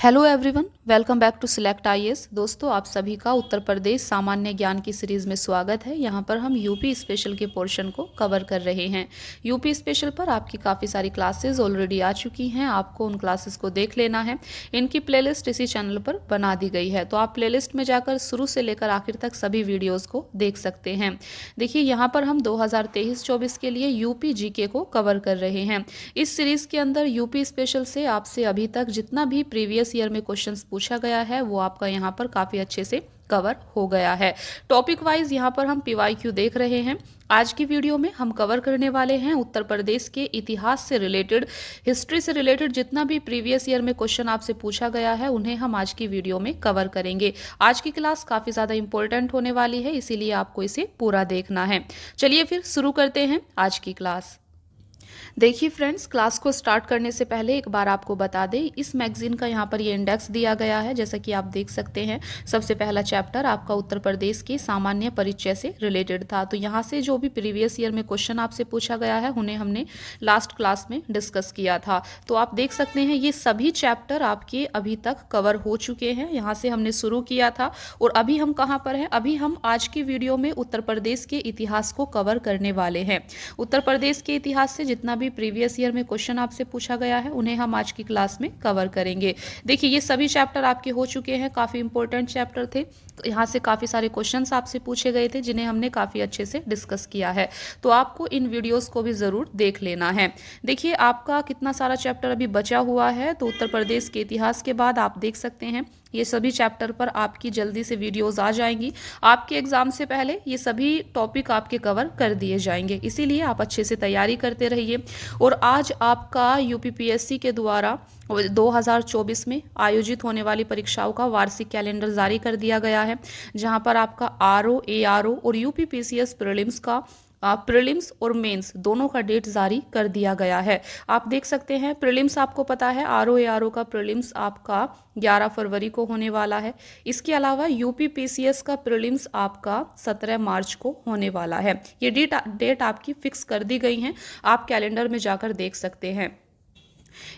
Hello everyone, welcome back to Select IAS. दोस्तों, आप सभी का उत्तर प्रदेश सामान्य ज्ञान की सीरीज़ में स्वागत है। यहाँ पर हम यूपी स्पेशल के पोर्शन को कवर कर रहे हैं। यूपी स्पेशल पर आपकी काफ़ी सारी क्लासेस ऑलरेडी आ चुकी हैं, आपको उन क्लासेस को देख लेना है। इनकी प्लेलिस्ट इसी चैनल पर बना दी गई है, तो आप प्लेलिस्ट में जाकर शुरू से लेकर आखिर तक सभी वीडियोज़ को देख सकते हैं। देखिए, यहाँ पर हम 2023-24 के लिए यूपी जीके को कवर कर रहे हैं। इस सीरीज़ के अंदर यूपी स्पेशल से आपसे अभी तक जितना भी प्रीवियस ईयर में क्वेश्चंस पूछा गया है वो आपका यहाँ पर काफ़ी अच्छे से कवर हो गया है। टॉपिक वाइज यहाँ पर हम पीवाईक्यू देख रहे हैं। आज की वीडियो में हम कवर करने वाले हैं उत्तर प्रदेश के इतिहास से रिलेटेड, हिस्ट्री से रिलेटेड जितना भी प्रीवियस ईयर में क्वेश्चन आपसे पूछा गया है उन्हें हम आज की वीडियो में कवर करेंगे। आज की क्लास काफ़ी ज़्यादा इंपॉर्टेंट होने वाली है, इसीलिए आपको इसे पूरा देखना है। चलिए फिर शुरू करते हैं आज की क्लास। देखिए फ्रेंड्स, क्लास को स्टार्ट करने से पहले एक बार आपको बता दें, इस मैगजीन का यहाँ पर ये इंडेक्स दिया गया है। जैसा कि आप देख सकते हैं, सबसे पहला चैप्टर आपका उत्तर प्रदेश के सामान्य परिचय से रिलेटेड था। तो यहाँ से जो भी प्रीवियस ईयर में क्वेश्चन आपसे पूछा गया है उन्हें हमने लास्ट क्लास में डिस्कस किया था। तो आप देख सकते हैं ये सभी चैप्टर आपके अभी तक कवर हो चुके हैं। यहाँ से हमने शुरू किया था और अभी हम कहाँ पर हैं? अभी हम आज की वीडियो में उत्तर प्रदेश के इतिहास को कवर करने वाले हैं। उत्तर प्रदेश के इतिहास से जितना भी प्रीवियस ईयर में क्वेश्चन आपसे पूछा गया है उन्हें हम आज की क्लास में कवर करेंगे। देखिए, ये सभी चैप्टर आपके हो चुके हैं, काफ़ी इंपॉर्टेंट चैप्टर थे। यहाँ से काफ़ी सारे क्वेश्चंस आपसे पूछे गए थे जिन्हें हमने काफ़ी अच्छे से डिस्कस किया है, तो आपको इन वीडियोस को भी ज़रूर देख लेना है। देखिए, आपका कितना सारा चैप्टर अभी बचा हुआ है, तो उत्तर प्रदेश के इतिहास के बाद आप देख सकते हैं ये सभी चैप्टर पर आपकी जल्दी से वीडियोस आ जाएंगी। आपके एग्जाम से पहले ये सभी टॉपिक आपके कवर कर दिए जाएंगे, इसीलिए आप अच्छे से तैयारी करते रहिए। और आज आपका यूपीपीएससी के द्वारा 2024 में आयोजित होने वाली परीक्षाओं का वार्षिक कैलेंडर जारी कर दिया गया है, जहां पर आपका आरओ, एआरओ और यूपीपीसीएस प्रीलिम्स का प्रीलिम्स और मेंस दोनों का डेट जारी कर दिया गया है। आप देख सकते हैं, प्रीलिम्स आपको पता है आरओ एआरओ का प्रीलिम्स आपका 11 फरवरी को होने वाला है। इसके अलावा यूपीपीसीएस का प्रीलिम्स आपका 17 मार्च को होने वाला है। ये डेट आपकी फिक्स कर दी गई हैं, आप कैलेंडर में जाकर देख सकते हैं।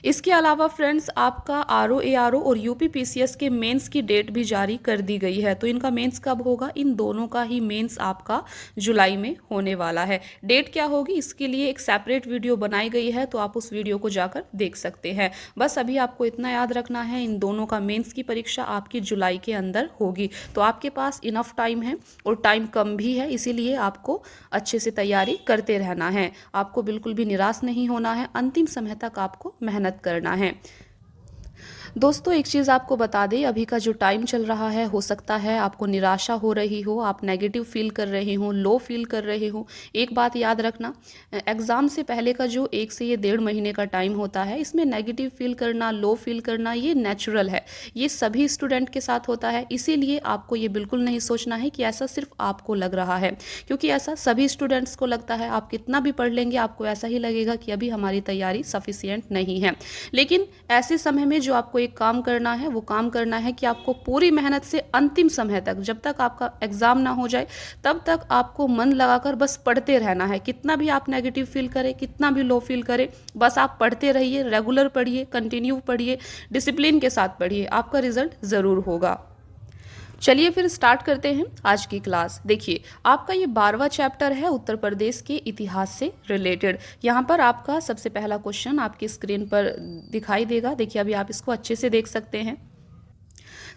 इसके अलावा फ्रेंड्स, आपका आरओ एआरओ और यूपीपीसीएस के मेंस की डेट भी जारी कर दी गई है। तो इनका मेंस कब होगा? इन दोनों का ही मेंस आपका जुलाई में होने वाला है। डेट क्या होगी इसके लिए एक सेपरेट वीडियो बनाई गई है, तो आप उस वीडियो को जाकर देख सकते हैं। बस अभी आपको इतना याद रखना है, इन दोनों का मेंस की परीक्षा आपकी जुलाई के अंदर होगी। तो आपके पास इनफ टाइम है और टाइम कम भी है, इसीलिए आपको अच्छे से तैयारी करते रहना है। आपको बिल्कुल भी निराश नहीं होना है, अंतिम समय तक आपको मेहनत करना है। दोस्तों, एक चीज़ आपको बता दें, अभी का जो टाइम चल रहा है, हो सकता है आपको निराशा हो रही हो, आप नेगेटिव फील कर रहे हो, लो फील कर रहे हो। एक बात याद रखना, एग्ज़ाम से पहले का जो 1 से 1.5 महीने का टाइम होता है, इसमें नेगेटिव फील करना, लो फील करना ये नेचुरल है। ये सभी स्टूडेंट के साथ होता है, इसीलिए आपको ये बिल्कुल नहीं सोचना है कि ऐसा सिर्फ आपको लग रहा है, क्योंकि ऐसा सभी स्टूडेंट्स को लगता है। आप कितना भी पढ़ लेंगे, आपको ऐसा ही लगेगा कि अभी हमारी तैयारी सफिशिएंट नहीं है। लेकिन ऐसे समय में जो आपको एक काम करना है, वो काम करना है कि आपको पूरी मेहनत से अंतिम समय तक, जब तक आपका एग्जाम ना हो जाए तब तक आपको मन लगाकर बस पढ़ते रहना है। कितना भी आप नेगेटिव फील करें, कितना भी लो फील करें, बस आप पढ़ते रहिए, रेगुलर पढ़िए, कंटिन्यू पढ़िए, डिसिप्लिन के साथ पढ़िए, आपका रिजल्ट ज़रूर होगा। चलिए फिर स्टार्ट करते हैं आज की क्लास। देखिए, आपका ये 12वां चैप्टर है उत्तर प्रदेश के इतिहास से रिलेटेड। यहाँ पर आपका सबसे पहला क्वेश्चन आपकी स्क्रीन पर दिखाई देगा। देखिए, अभी आप इसको अच्छे से देख सकते हैं।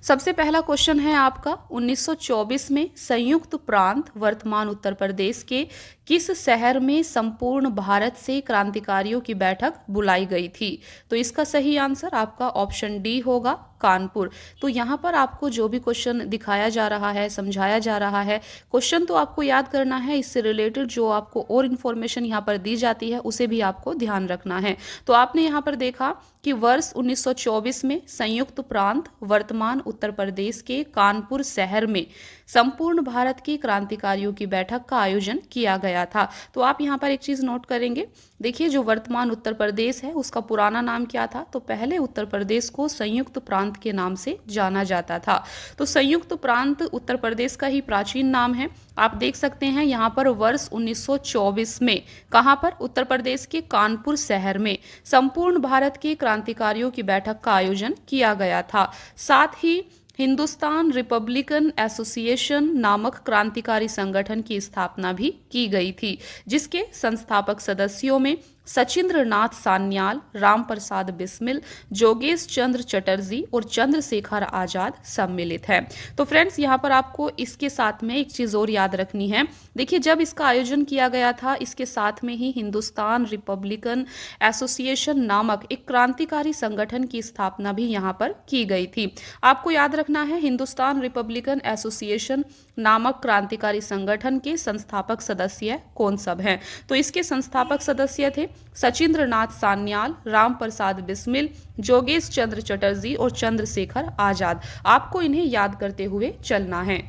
सबसे पहला क्वेश्चन है आपका, 1924 में संयुक्त प्रांत वर्तमान उत्तर प्रदेश के किस शहर में संपूर्ण भारत से क्रांतिकारियों की बैठक बुलाई गई थी? तो इसका सही आंसर आपका ऑप्शन डी होगा, कानपुर। तो यहाँ पर आपको जो भी क्वेश्चन दिखाया जा रहा है, समझाया जा रहा है, क्वेश्चन तो आपको याद करना है, इससे रिलेटेड जो आपको और इन्फॉर्मेशन यहाँ पर दी जाती है उसे भी आपको ध्यान रखना है। तो आपने यहाँ पर देखा कि वर्ष 1924 में संयुक्त प्रांत वर्तमान उत्तर प्रदेश के कानपुर शहर में संपूर्ण भारत के क्रांतिकारियों की बैठक का आयोजन किया गया था। तो आप यहाँ पर एक चीज नोट करेंगे, देखिए जो वर्तमान उत्तर प्रदेश है उसका पुराना नाम क्या था, तो पहले उत्तर प्रदेश को संयुक्त प्रांत के नाम से जाना जाता था। तो संयुक्त प्रांत उत्तर प्रदेश का ही प्राचीन नाम है। आप देख सकते हैं यहाँ पर वर्ष 1924 में कहाँ पर, उत्तर प्रदेश के कानपुर शहर में संपूर्ण भारत के क्रांतिकारियों की बैठक का आयोजन किया गया था। साथ ही हिंदुस्तान रिपब्लिकन एसोसिएशन नामक क्रांतिकारी संगठन की स्थापना भी की गई थी, जिसके संस्थापक सदस्यों में सचिंद्र नाथ सान्याल, राम प्रसाद बिस्मिल, जोगेश चंद्र चटर्जी और चंद्रशेखर आजाद सम्मिलित है। तो फ्रेंड्स यहाँ पर आपको इसके साथ में एक चीज और याद रखनी है, देखिए जब इसका आयोजन किया गया था इसके साथ में ही हिंदुस्तान रिपब्लिकन एसोसिएशन नामक एक क्रांतिकारी संगठन की स्थापना भी यहाँ पर की गई थी। आपको याद रखना है हिंदुस्तान रिपब्लिकन एसोसिएशन नामक क्रांतिकारी संगठन के संस्थापक सदस्य कौन सब हैं। तो इसके संस्थापक सदस्य थे सचिंद्र नाथ सान्याल, राम प्रसाद बिस्मिल, जोगेश चंद्र चटर्जी और चंद्रशेखर आजाद। आपको इन्हें याद करते हुए चलना है।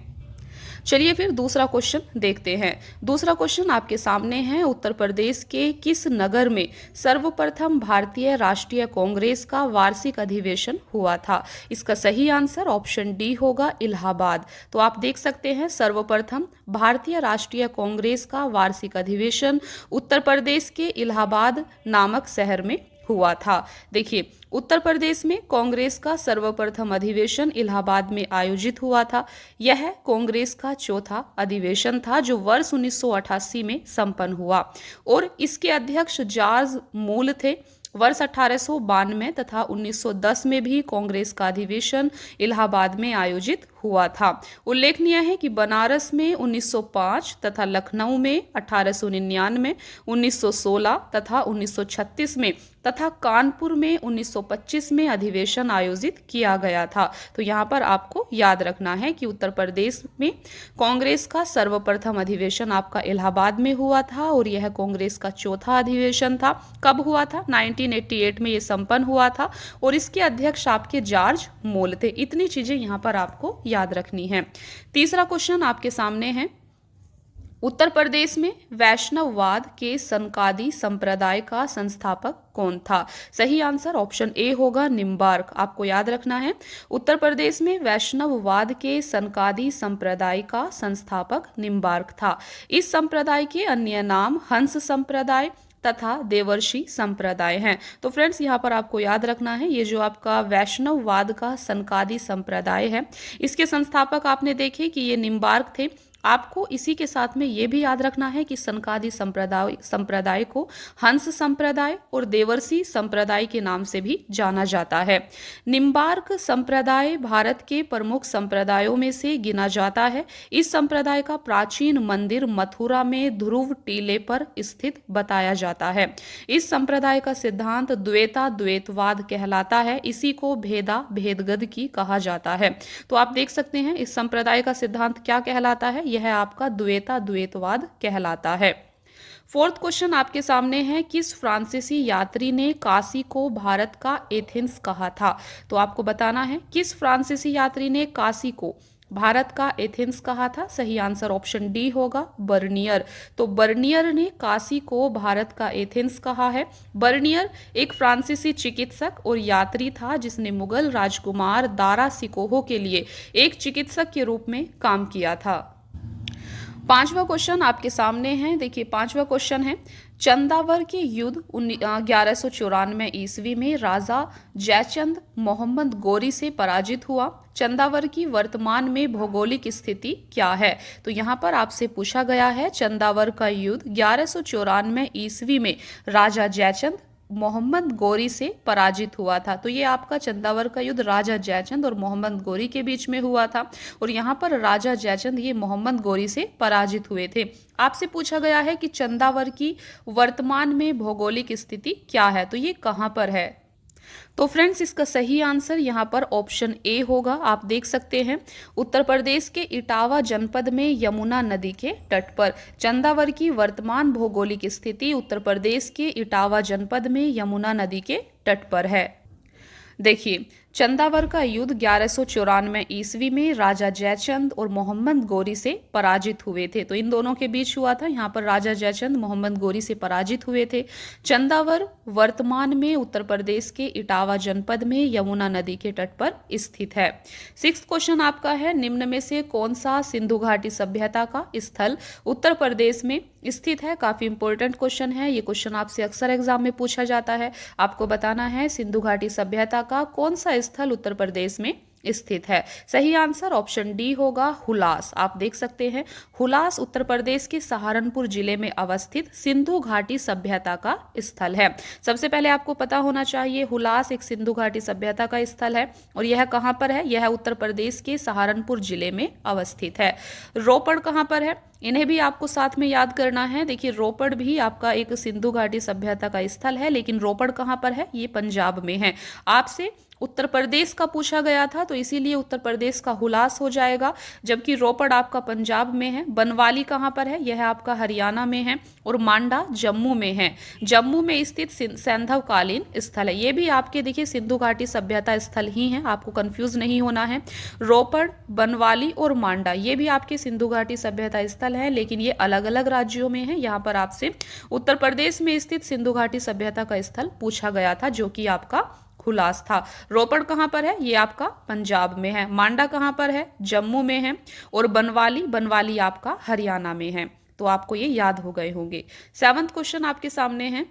चलिए फिर दूसरा क्वेश्चन देखते हैं। दूसरा क्वेश्चन आपके सामने है, उत्तर प्रदेश के किस नगर में सर्वप्रथम भारतीय राष्ट्रीय कांग्रेस का वार्षिक अधिवेशन हुआ था। इसका सही आंसर ऑप्शन डी होगा, इलाहाबाद। तो आप देख सकते हैं सर्वप्रथम भारतीय राष्ट्रीय कांग्रेस का वार्षिक अधिवेशन उत्तर प्रदेश के इलाहाबाद नामक शहर में हुआ था। देखिए उत्तर प्रदेश में कांग्रेस का सर्वप्रथम अधिवेशन इलाहाबाद में आयोजित हुआ था। यह कांग्रेस का चौथा अधिवेशन था जो वर्ष 1988 में संपन्न हुआ और इसके अध्यक्ष जॉर्ज मूल थे। वर्ष 1892 तथा 1910 में भी कांग्रेस का अधिवेशन इलाहाबाद में आयोजित हुआ था। उल्लेखनीय है कि बनारस में 1905 तथा लखनऊ में 1899, 1916 तथा 1936 में तथा कानपुर में 1925 में अधिवेशन आयोजित किया गया था। तो यहाँ पर आपको याद रखना है कि उत्तर प्रदेश में कांग्रेस का सर्वप्रथम अधिवेशन आपका इलाहाबाद में हुआ था और यह कांग्रेस का चौथा अधिवेशन था। कब हुआ था? 1988 में ये संपन्न हुआ था और इसके अध्यक्ष आपके जॉर्ज मूल थे। इतनी चीजें यहाँ पर आपको याद रखनी है। तीसरा क्वेश्चन आपके सामने है, उत्तर प्रदेश में वैष्णववाद के सनकादी संप्रदाय का संस्थापक कौन था। सही आंसर ऑप्शन ए होगा, निम्बार्क। आपको याद रखना है उत्तर प्रदेश में वैष्णववाद के सनकादी संप्रदाय का संस्थापक निम्बार्क था। इस संप्रदाय के अन्य नाम हंस संप्रदाय तथा देवर्षि संप्रदाय हैं। तो फ्रेंड्स यहाँ पर आपको याद रखना है ये जो आपका वैष्णववाद का सनकादी संप्रदाय है इसके संस्थापक आपने देखे कि ये निम्बार्क थे। आपको इसी के साथ में ये भी याद रखना है कि सनकादी संप्रदाय को हंस संप्रदाय और देवर्षि संप्रदाय के नाम से भी जाना जाता है। निम्बार्क संप्रदाय भारत के प्रमुख संप्रदायों में से गिना जाता है। इस संप्रदाय का प्राचीन मंदिर मथुरा में ध्रुव टीले पर स्थित बताया जाता है। इस संप्रदाय का सिद्धांत द्वैतवाद कहलाता है। इसी को भेदगद की कहा जाता है। तो आप देख सकते हैं इस संप्रदाय का सिद्धांत क्या कहलाता है, यह आपका द्वैतवाद कहलाता है। फोर्थ क्वेश्चन आपके सामने है, किस फ्रांसीसी यात्री ने काशी को भारत का एथेंस कहा था। तो आपको बताना है किस फ्रांसीसी यात्री ने काशी को भारत का एथेंस कहा था। सही आंसर ऑप्शन डी होगा, बर्नियर। तो बर्नियर ने काशी को भारत का एथेंस कहा है। बर्नियर एक फ्रांसीसी चिकित्सक और यात्री था जिसने मुगल राजकुमार दारा सिकोहो के लिए एक चिकित्सक के रूप में काम किया था। पांचवा क्वेश्चन आपके सामने है। देखिए पांचवा क्वेश्चन है, चंदावर के युद्ध 1194 ईस्वी में राजा जयचंद मोहम्मद गोरी से पराजित हुआ। चंदावर की वर्तमान में भौगोलिक स्थिति क्या है। तो यहाँ पर आपसे पूछा गया है चंदावर का युद्ध 1194 ईस्वी में राजा जयचंद मोहम्मद गोरी से पराजित हुआ था। तो ये आपका चंदावर का युद्ध राजा जयचंद और मोहम्मद गोरी के बीच में हुआ था और यहाँ पर राजा जयचंद ये मोहम्मद गोरी से पराजित हुए थे। आपसे पूछा गया है कि चंदावर की वर्तमान में भौगोलिक स्थिति क्या है, तो ये कहाँ पर है। तो फ्रेंड्स इसका सही आंसर यहाँ पर ऑप्शन ए होगा। आप देख सकते हैं उत्तर प्रदेश के इटावा जनपद में यमुना नदी के तट पर चंदावर की वर्तमान भौगोलिक स्थिति उत्तर प्रदेश के इटावा जनपद में यमुना नदी के तट पर है। देखिए चंदावर का युद्ध 1194 ईस्वी में राजा जयचंद और मोहम्मद गोरी से पराजित हुए थे। तो इन दोनों के बीच हुआ था। यहाँ पर राजा जयचंद मोहम्मद गोरी से पराजित हुए थे। चंदावर वर्तमान में उत्तर प्रदेश के इटावा जनपद में यमुना नदी के तट पर स्थित है। 6th क्वेश्चन आपका है, निम्न में से कौन सा सिंधु घाटी सभ्यता का स्थल उत्तर प्रदेश में स्थित है। काफी इंपॉर्टेंट क्वेश्चन है, ये क्वेश्चन आपसे अक्सर एग्जाम में पूछा जाता है। आपको बताना है सिंधु घाटी सभ्यता का कौन सा स्थल उत्तर प्रदेश में स्थित है। सही आंसर ऑप्शन डी होगा, हुलास। आप देख सकते हैं हुलास उत्तर प्रदेश के सहारनपुर जिले में अवस्थित सिंधु घाटी सभ्यता का स्थल है। सबसे पहले आपको पता होना चाहिए हुलास एक सिंधु घाटी सभ्यता का स्थल है और यह कहां पर है, यह उत्तर प्रदेश के सहारनपुर जिले में अवस्थित है। रोपड़ कहां पर है, इन्हें भी आपको साथ में याद करना है। देखिए रोपड़ भी आपका एक सिंधु घाटी सभ्यता का स्थल है, लेकिन रोपड़ कहां पर है, ये पंजाब में है। आपसे उत्तर प्रदेश का पूछा गया था तो इसीलिए उत्तर प्रदेश का हुलास हो जाएगा, जबकि रोपड़ आपका पंजाब में है। बनवाली कहाँ पर है, यह आपका हरियाणा में है। और मांडा जम्मू में है। जम्मू में स्थित सैंधवकालीन स्थल है। ये भी आपके देखिए सिंधु घाटी सभ्यता स्थल ही है, आपको कंफ्यूज नहीं होना है। रोपड़, बनवाली और मांडा ये भी आपके सिंधु घाटी सभ्यता स्थल है, लेकिन ये अलग अलग राज्यों में है। यहाँ पर आपसे उत्तर प्रदेश में स्थित सिंधु घाटी सभ्यता का स्थल पूछा गया था, जो कि आपका हुलास था। रोपड़ कहां पर है, ये आपका पंजाब में है। मांडा कहां पर है, जम्मू में है। और बनवाली आपका हरियाणा में है। तो आपको ये याद हो गए होंगे। 7th क्वेश्चन आपके सामने है,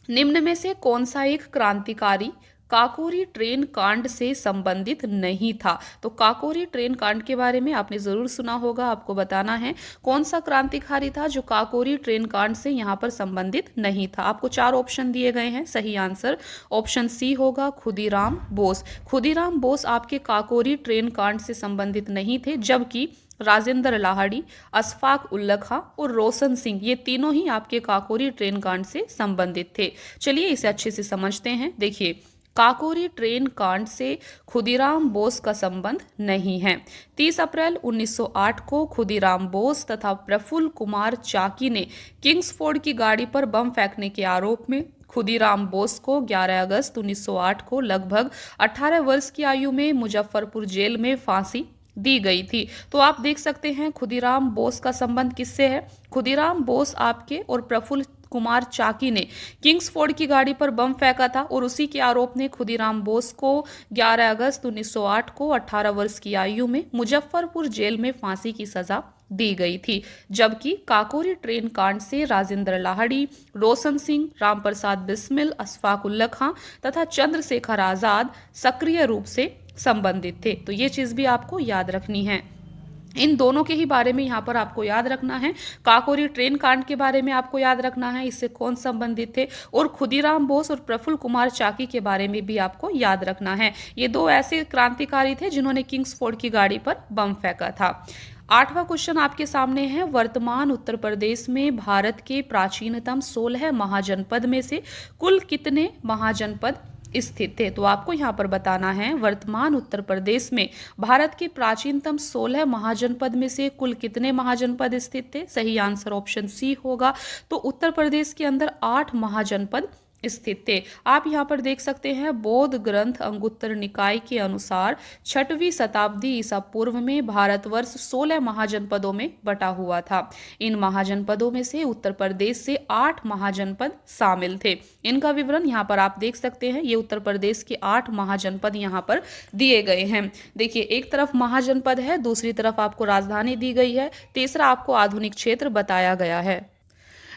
निम्न में से कौन सा एक क्रांतिकारी काकोरी ट्रेन कांड से संबंधित नहीं था। तो काकोरी ट्रेन कांड के बारे में आपने जरूर सुना होगा। आपको बताना है कौन सा क्रांतिकारी था जो काकोरी ट्रेन कांड से यहाँ पर संबंधित नहीं था। आपको 4 ऑप्शन दिए गए हैं। सही आंसर ऑप्शन सी होगा, खुदीराम बोस। खुदीराम बोस आपके काकोरी ट्रेन कांड से संबंधित नहीं थे, जबकि राजेंद्र लाहड़ी, अशफाक उल्ला खां और रोशन सिंह ये तीनों ही आपके काकोरी ट्रेन कांड से संबंधित थे। चलिए इसे अच्छे से समझते हैं। देखिए काकोरी ट्रेन कांड से खुदीराम बोस का संबंध नहीं है। 30 अप्रैल 1908 को खुदीराम बोस तथा प्रफुल्ल कुमार चाकी ने किंग्सफोर्ड की गाड़ी पर बम फेंकने के आरोप में खुदीराम बोस को 11 अगस्त 1908 को लगभग 18 वर्ष की आयु में मुजफ्फरपुर जेल में फांसी दी गई थी। तो आप देख सकते हैं खुदीराम बोस का संबंध किससे है। खुदीराम बोस आपके और प्रफुल्ल कुमार चाकी ने किंग्सफोर्ड की गाड़ी पर बम फेंका था और उसी के आरोप ने खुदीराम बोस को 11 अगस्त 1908 को 18 वर्ष की आयु में मुजफ्फरपुर जेल में फांसी की सजा दी गई थी। जबकि काकोरी ट्रेन कांड से राजेंद्र लाहड़ी, रोशन सिंह, रामप्रसाद बिस्मिल, अशफाक उल्ला खां तथा चंद्रशेखर आजाद सक्रिय रूप से संबंधित थे। तो ये चीज भी आपको याद रखनी है। इन दोनों के ही बारे में यहाँ पर आपको याद रखना है। काकोरी ट्रेन कांड के बारे में आपको याद रखना है, इससे कौन संबंधित थे। और खुदीराम बोस और प्रफुल्ल कुमार चाकी के बारे में भी आपको याद रखना है। ये 2 ऐसे क्रांतिकारी थे जिन्होंने किंग्सफोर्ड की गाड़ी पर बम फेंका था। 8वां क्वेश्चन आपके सामने है, वर्तमान उत्तर प्रदेश में भारत के प्राचीनतम 16 महाजनपद में से कुल कितने महाजनपद स्थित थे। तो आपको यहाँ पर बताना है वर्तमान उत्तर प्रदेश में भारत के प्राचीनतम 16 महाजनपद में से कुल कितने महाजनपद स्थित थे। सही आंसर ऑप्शन सी होगा। तो उत्तर प्रदेश के अंदर 8 महाजनपद स्थित थे। आप यहाँ पर देख सकते हैं बौद्ध ग्रंथ अंगुत्तर निकाय के अनुसार 6वीं शताब्दी ईसा पूर्व में भारतवर्ष 16 महाजनपदों में बटा हुआ था। इन महाजनपदों में से उत्तर प्रदेश से 8 महाजनपद शामिल थे। इनका विवरण यहाँ पर आप देख सकते हैं। ये उत्तर प्रदेश के 8 महाजनपद यहाँ पर दिए गए हैं। देखिए एक तरफ महाजनपद है, दूसरी तरफ आपको राजधानी दी गई है, तीसरा आपको आधुनिक क्षेत्र बताया गया है।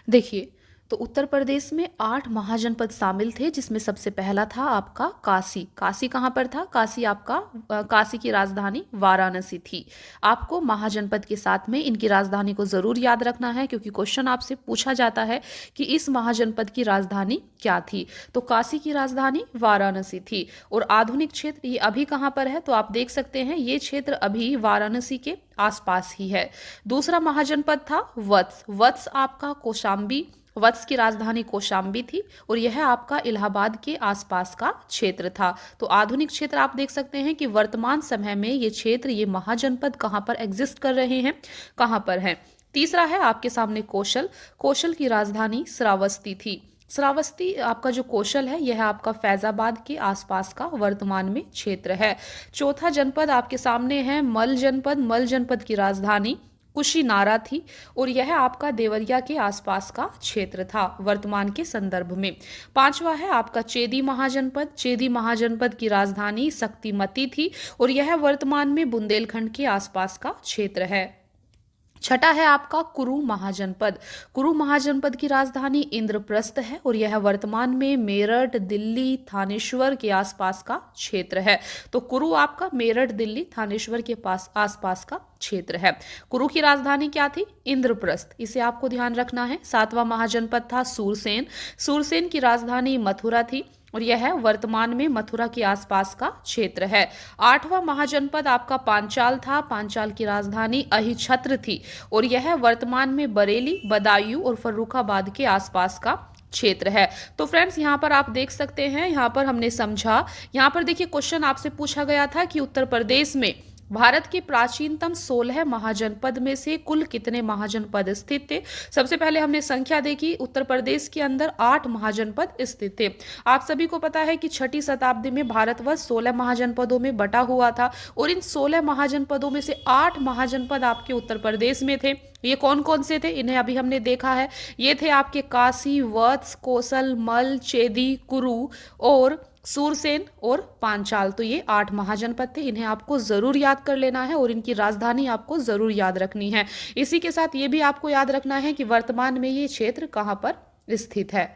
देखिए तो उत्तर प्रदेश में 8 महाजनपद शामिल थे, जिसमें सबसे पहला था आपका काशी। काशी कहाँ पर था, काशी आपका काशी की राजधानी वाराणसी थी। आपको महाजनपद के साथ में इनकी राजधानी को जरूर याद रखना है, क्योंकि क्वेश्चन आपसे पूछा जाता है कि इस महाजनपद की राजधानी क्या थी। तो काशी की राजधानी वाराणसी थी। और आधुनिक क्षेत्र ये अभी कहाँ पर है, तो आप देख सकते हैं ये क्षेत्र अभी वाराणसी के आसपास ही है। दूसरा महाजनपद था वत्स। वत्स आपका कौशाम्बी, वत्स की राजधानी कौशाम्बी थी और यह आपका इलाहाबाद के आसपास का क्षेत्र था। तो आधुनिक क्षेत्र आप देख सकते हैं कि वर्तमान समय में ये क्षेत्र, ये महाजनपद कहाँ पर एग्जिस्ट कर रहे हैं, कहाँ पर हैं। तीसरा है आपके सामने कौशल। कौशल की राजधानी श्रावस्ती थी। श्रावस्ती आपका जो कौशल है यह आपका फैजाबाद के आसपास का वर्तमान में क्षेत्र है। चौथा जनपद आपके सामने है मल जनपद। मल जनपद की राजधानी कुशीनारा थी और यह आपका देवरिया के आसपास का क्षेत्र था वर्तमान के संदर्भ में। पांचवा है आपका चेदी महाजनपद। चेदी महाजनपद की राजधानी शक्तिमती थी और यह वर्तमान में बुंदेलखंड के आसपास का क्षेत्र है। छठा है आपका कुरु महाजनपद। कुरु महाजनपद की राजधानी इंद्रप्रस्थ है और यह वर्तमान में मेरठ, दिल्ली, थानेश्वर के आसपास का क्षेत्र है। तो कुरु आपका मेरठ, दिल्ली, थानेश्वर के पास आसपास का क्षेत्र है। कुरु की राजधानी क्या थी? इंद्रप्रस्थ। इसे आपको ध्यान रखना है। सातवां महाजनपद था सूरसेन। सूरसेन की राजधानी मथुरा थी और यह वर्तमान में मथुरा के आसपास का क्षेत्र है। आठवां महाजनपद आपका पांचाल था। पांचाल की राजधानी अहिछत्र थी और यह वर्तमान में बरेली, बदायूं और फर्रुखाबाद के आसपास का क्षेत्र है। तो फ्रेंड्स यहाँ पर आप देख सकते हैं, यहाँ पर हमने समझा, यहाँ पर देखिए क्वेश्चन आपसे पूछा गया था कि उत्तर प्रदेश में भारत के प्राचीनतम 16 महाजनपद में से कुल कितने महाजनपद स्थित थे। सबसे पहले हमने संख्या देखी, उत्तर प्रदेश के अंदर 8 महाजनपद स्थित थे। आप सभी को पता है कि 6ठी शताब्दी में भारतवर्ष 16 महाजनपदों में बटा हुआ था और इन 16 महाजनपदों में से 8 महाजनपद आपके उत्तर प्रदेश में थे। ये कौन कौन से थे? इन्हें अभी हमने देखा है। ये थे आपके काशी, वत्स, कौशल, मल, चेदी, कुरु और सूरसेन और पांचाल। तो ये 8 महाजनपद थे। इन्हें आपको जरूर याद कर लेना है और इनकी राजधानी आपको जरूर याद रखनी है। इसी के साथ ये भी आपको याद रखना है कि वर्तमान में ये क्षेत्र कहाँ पर स्थित है।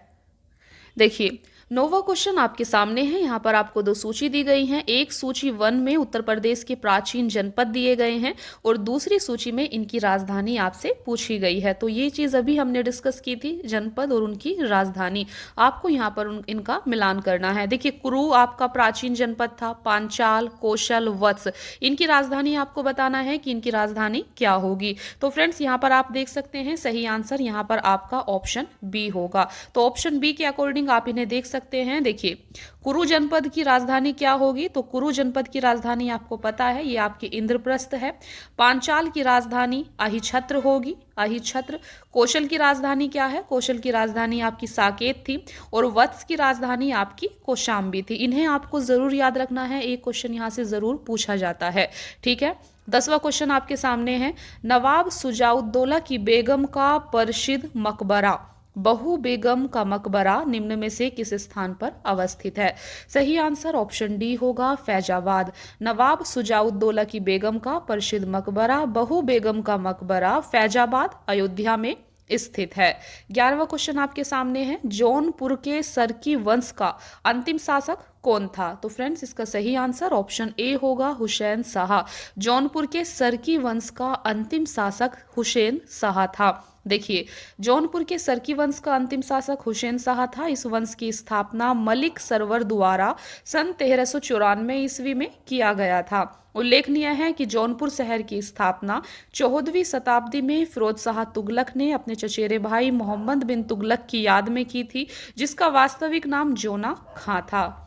देखिए 9वां क्वेश्चन आपके सामने है। यहाँ पर आपको 2 सूची दी गई हैं। एक सूची 1 में उत्तर प्रदेश के प्राचीन जनपद दिए गए हैं और दूसरी सूची में इनकी राजधानी आपसे पूछी गई है। तो ये चीज़ अभी हमने डिस्कस की थी, जनपद और उनकी राजधानी। आपको यहाँ पर इनका मिलान करना है। देखिए कुरु आपका प्राचीन जनपद था। पांचाल, कौशल, वत्स, इनकी राजधानी आपको बताना है कि इनकी राजधानी क्या होगी। तो फ्रेंड्स यहाँ पर आप देख सकते हैं सही आंसर यहाँ पर आपका ऑप्शन बी होगा। तो ऑप्शन बी के अकॉर्डिंग आप इन्हें देख सकते हैं। देखिए कुरु जनपद की राजधानी क्या होगी? तो कुरु जनपद की राजधानी आपको पता है, ये आपकी इंद्रप्रस्थ है। पांचाल की राजधानी अहिछत्र होगी, अहिछत्र। कौशल की राजधानी क्या है? कौशल की राजधानी आपकी साकेत थी और वत्स की राजधानी आपकी कौशाम्बी थी। इन्हें आपको जरूर याद रखना है, एक क्वेश्चन यहाँ से जरूर पूछा जाता है। ठीक है। 10वां क्वेश्चन आपके सामने है। नवाब शुजाउद्दौला की बेगम का प्रसिद्ध मकबरा, बहू बेगम का मकबरा निम्न में से किस स्थान पर अवस्थित है? सही आंसर ऑप्शन डी होगा, फैजाबाद। नवाब शुजाउद्दौला की बेगम का प्रसिद्ध मकबरा, बहू बेगम का मकबरा, फैजाबाद, अयोध्या में स्थित है। 11वां क्वेश्चन आपके सामने है। जौनपुर के सरकी वंश का अंतिम शासक कौन था? तो फ्रेंड्स इसका सही आंसर ऑप्शन ए होगा, हुसैन शाह। जौनपुर के सरकी वंश का अंतिम शासक हुसैन शाह था। देखिए जौनपुर के सरकी वंश का अंतिम शासक हुसैन शाह था। इस वंश की स्थापना मलिक सरवर द्वारा सन 1394 ईस्वी में किया गया था। उल्लेखनीय है कि जौनपुर शहर की स्थापना 14वीं शताब्दी में फिरोज शाह तुगलक ने अपने चचेरे भाई मोहम्मद बिन तुगलक की याद में की थी, जिसका वास्तविक नाम जोना खां था।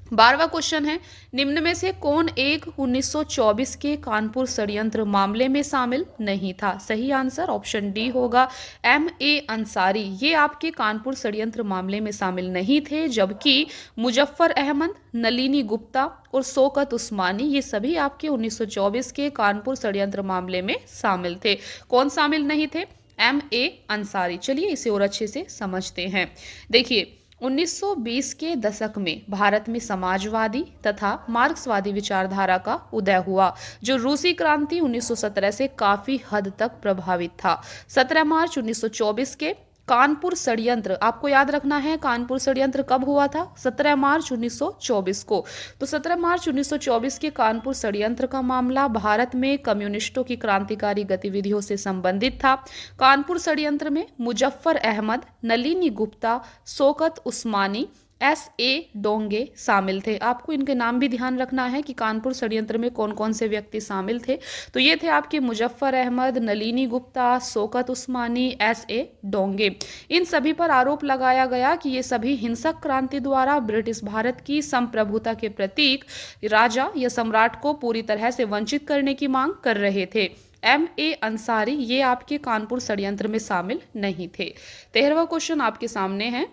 12वां क्वेश्चन है। निम्न में से कौन एक 1924 के कानपुर षड्यंत्र मामले में शामिल नहीं था? सही आंसर ऑप्शन डी होगा, M.A. अंसारी। ये आपके कानपुर षड्यंत्र मामले में शामिल नहीं थे, जबकि मुजफ्फर अहमद, नलिनी गुप्ता और शौकत उस्मानी ये सभी आपके 1924 के कानपुर षड्यंत्र मामले में शामिल थे। कौन शामिल नहीं थे? M.A. अंसारी। चलिए इसे और अच्छे से समझते हैं। देखिए 1920 के दशक में भारत में समाजवादी तथा मार्क्सवादी विचारधारा का उदय हुआ, जो रूसी क्रांति 1917 से काफी हद तक प्रभावित था। 17 मार्च 1924 के कानपुर षड्यंत्र, आपको याद रखना है कानपुर षड्यंत्र कब हुआ था? 17 मार्च 1924 को। तो 17 मार्च 1924 के कानपुर षड्यंत्र का मामला भारत में कम्युनिस्टों की क्रांतिकारी गतिविधियों से संबंधित था। कानपुर षड्यंत्र में मुजफ्फर अहमद, नलिनी गुप्ता, शौकत उस्मानी, S.A. डोंगे शामिल थे। आपको इनके नाम भी ध्यान रखना है कि कानपुर षड्यंत्र में कौन कौन से व्यक्ति शामिल थे। तो ये थे आपके मुजफ्फर अहमद, नलिनी गुप्ता, शौकत उस्मानी, S.A. डोंगे। इन सभी पर आरोप लगाया गया कि ये सभी हिंसक क्रांति द्वारा ब्रिटिश भारत की संप्रभुता के प्रतीक राजा या सम्राट को पूरी तरह से वंचित करने की मांग कर रहे थे। M.A. अंसारी ये आपके कानपुर षड्यंत्र में शामिल नहीं थे। 13वां क्वेश्चन आपके सामने है।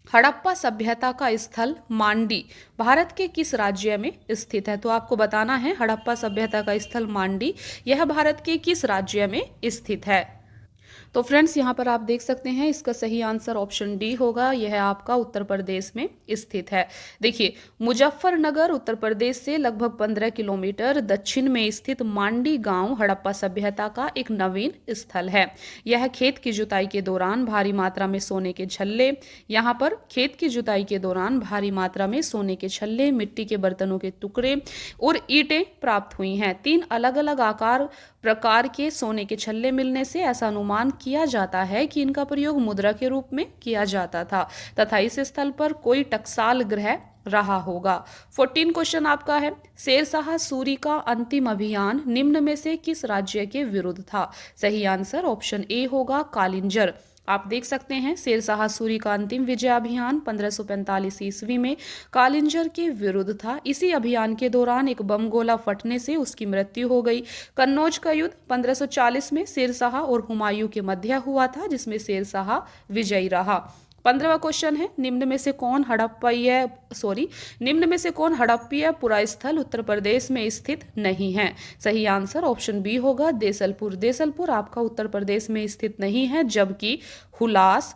हड़प्पा सभ्यता का स्थल मांडी भारत के किस राज्य में स्थित है? तो आपको बताना है हड़प्पा सभ्यता का स्थल मांडी यह भारत के किस राज्य में स्थित है। तो फ्रेंड्स यहाँ पर आप देख सकते हैं इसका सही आंसर ऑप्शन डी होगा, यह आपका उत्तर प्रदेश में स्थित है। देखिए मुजफ्फरनगर उत्तर प्रदेश से लगभग 15 किलोमीटर दक्षिण में स्थित मांडी गांव हड़प्पा सभ्यता का एक नवीन स्थल है। यह खेत की जुताई के दौरान भारी मात्रा में सोने के छल्ले यहाँ पर खेत की जुताई के दौरान भारी मात्रा में सोने के छल्ले, मिट्टी के बर्तनों के टुकड़े और ईंटें प्राप्त हुई हैं। 3 अलग अलग आकार प्रकार के सोने के छल्ले मिलने से ऐसा अनुमान किया जाता है कि इनका प्रयोग मुद्रा के रूप में किया जाता था तथा इस स्थल पर कोई टकसाल ग्रह रहा होगा। 14 क्वेश्चन आपका है, शेरशाह सूरी का अंतिम अभियान निम्न में से किस राज्य के विरुद्ध था? सही आंसर ऑप्शन ए होगा कालिंजर। आप देख सकते हैं शेरशाह सूरी का अंतिम विजय अभियान 1545 ईस्वी में कालिंजर के विरुद्ध था। इसी अभियान के दौरान एक बम गोला फटने से उसकी मृत्यु हो गई। कन्नौज का युद्ध 1540 में शेरशाह और हुमायूं के मध्य हुआ था जिसमें शेरशाह विजयी रहा। 15वां क्वेश्चन है, निम्न में से कौन हड़प्पीय पुरास्थल उत्तर प्रदेश में स्थित नहीं है? सही आंसर ऑप्शन बी होगा देसलपुर। देसलपुर आपका उत्तर प्रदेश में स्थित नहीं है, जबकि हुलास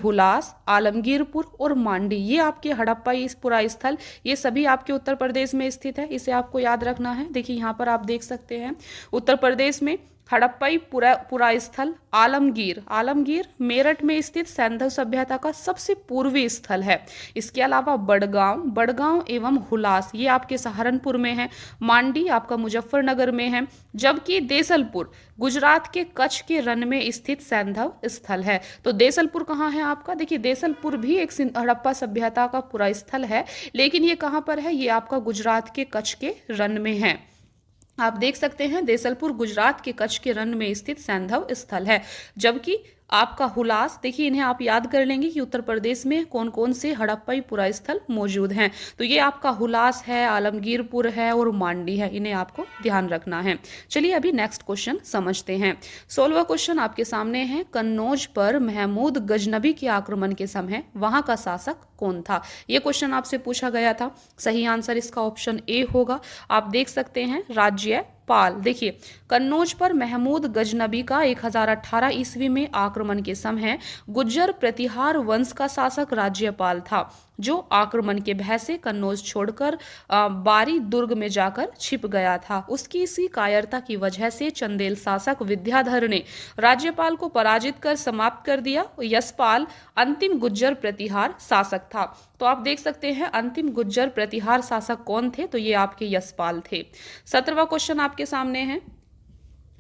हुलास, आलमगीरपुर और मांडी ये आपके हड़प्पा पुरास्थल ये सभी आपके उत्तर प्रदेश में स्थित है। इसे आपको याद रखना है। देखिए यहाँ पर आप देख सकते हैं उत्तर प्रदेश में हड़प्पाई पुरास्थल आलमगीर मेरठ में स्थित सैंधव सभ्यता का सबसे पूर्वी स्थल है। इसके अलावा बड़गांव एवं हुलास ये आपके सहारनपुर में है। मांडी आपका मुजफ्फरनगर में है, जबकि देसलपुर गुजरात के कच्छ के रन में स्थित सैंधव स्थल है। तो देसलपुर कहाँ है आपका? देखिए देसलपुर भी एक हड़प्पा सभ्यता का पुरास्थल है, लेकिन ये कहाँ पर है? ये आपका गुजरात के कच्छ के रन में है। आप देख सकते हैं देसलपुर गुजरात के कच्छ के रन में स्थित सैंधव स्थल है, जबकि आपका हुलास देखिए इन्हें आप याद कर लेंगे कि उत्तर प्रदेश में कौन कौन से हड़प्पाई पुरास्थल मौजूद हैं। तो ये आपका हुलास है, आलमगीरपुर है और मांडी है, इन्हें आपको ध्यान रखना है। चलिए अभी नेक्स्ट क्वेश्चन समझते हैं। 16वां क्वेश्चन आपके सामने है, कन्नौज पर महमूद गजनबी के आक्रमण के समय वहां का शासक कौन था? ये क्वेश्चन आपसे पूछा गया था। सही आंसर इसका ऑप्शन ए होगा। आप देख सकते हैं राज्यपाल। देखिए कन्नौज पर महमूद गजनबी का 1018 ईस्वी में आक्रमण के समय गुज्जर प्रतिहार वंश का शासक राज्यपाल था, जो आक्रमण के भय से कन्नौज छोड़कर बारी दुर्ग में जाकर छिप गया था। उसकी इसी कायरता की वजह से चंदेल शासक विद्याधर ने राज्यपाल को पराजित कर समाप्त कर दिया। यशपाल अंतिम गुज्जर प्रतिहार शासक था। तो आप देख सकते हैं अंतिम गुज्जर प्रतिहार शासक कौन थे? तो ये आपके यशपाल थे। 17वां क्वेश्चन आपके सामने है,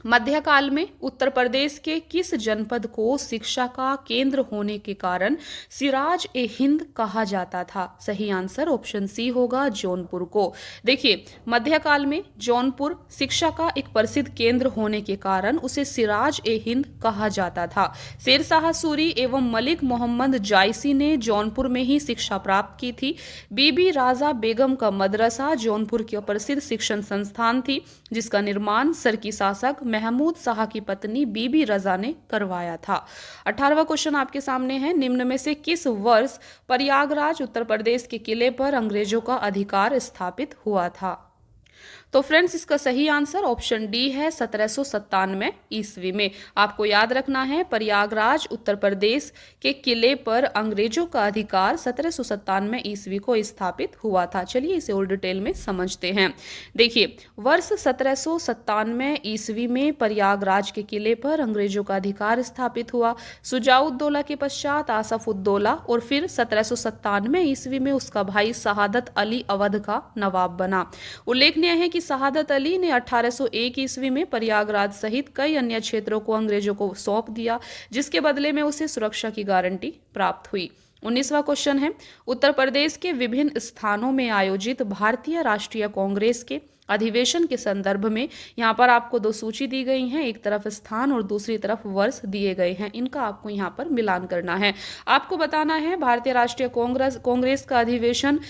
मध्यकाल में उत्तर प्रदेश के किस जनपद को शिक्षा का केंद्र होने के कारण सिराज ए हिंद कहा जाता था? सही आंसर ऑप्शन सी होगा जौनपुर को। देखिए मध्यकाल में जौनपुर शिक्षा का एक प्रसिद्ध केंद्र होने के कारण उसे सिराज ए हिंद कहा जाता था। शेरशाह सूरी एवं मलिक मोहम्मद जायसी ने जौनपुर में ही शिक्षा प्राप्त की थी। बीबी राजा बेगम का मदरसा जौनपुर की प्रसिद्ध शिक्षण संस्थान थी, जिसका निर्माण सरकी शासक महमूद शाह की पत्नी बीबी रजा ने करवाया था। 18वां क्वेश्चन आपके सामने है, निम्न में से किस वर्ष प्रयागराज उत्तर प्रदेश के किले पर अंग्रेजों का अधिकार स्थापित हुआ था? तो फ्रेंड्स इसका सही आंसर ऑप्शन डी है 1797 ईस्वी में। आपको याद रखना है प्रयागराज उत्तर प्रदेश के किले पर अंग्रेजों का अधिकार 1797 ईस्वी को स्थापित हुआ था। चलिए इसे और डिटेल में समझते हैं। देखिए वर्ष 1797 ईस्वी में प्रयागराज के किले पर अंग्रेजों का अधिकार स्थापित हुआ। शुजाउद्दौला के पश्चात आसफउद्दौला और फिर 1797 ईस्वी में उसका भाई शहादत अली अवध का नवाब बना। उल्लेखनीय है कि शहादत अली ने 1801 ईस्वी में प्रयागराज सहित कई अन्य क्षेत्रों को अंग्रेजों को सौंप दिया, जिसके बदले में उसे सुरक्षा की गारंटी प्राप्त हुई। 19वां क्वेश्चन है, उत्तर प्रदेश के विभिन्न स्थानों में आयोजित भारतीय राष्ट्रीय कांग्रेस के अधिवेशन के संदर्भ में यहाँ पर आपको दो सूची दी गई हैं, एक तरफ स्थान और दूसरी तरफ वर्ष दिए गए हैं। इनका आपको यहाँ पर मिलान करना है। आपको बताना है भारतीय राष्ट्रीय कांग्रेस का अधिवेशन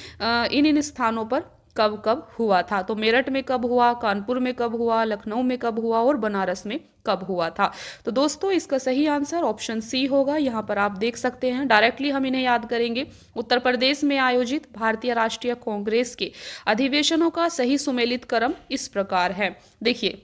इन स्थानों पर कब कब हुआ था। तो मेरठ में कब हुआ, कानपुर में कब हुआ, लखनऊ में कब हुआ और बनारस में कब हुआ था। तो दोस्तों इसका सही आंसर ऑप्शन सी होगा। यहाँ पर आप देख सकते हैं, डायरेक्टली हम इन्हें याद करेंगे। उत्तर प्रदेश में आयोजित भारतीय राष्ट्रीय कांग्रेस के अधिवेशनों का सही सुमेलित क्रम इस प्रकार है। देखिए,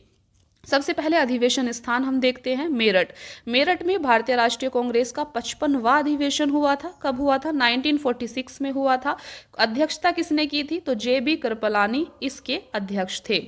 सबसे पहले अधिवेशन स्थान हम देखते हैं मेरठ। मेरठ में भारतीय राष्ट्रीय कांग्रेस का 55वां अधिवेशन हुआ था। कब हुआ था? 1946 में हुआ था। अध्यक्षता किसने की थी? तो जे.बी. कृपलानी इसके अध्यक्ष थे।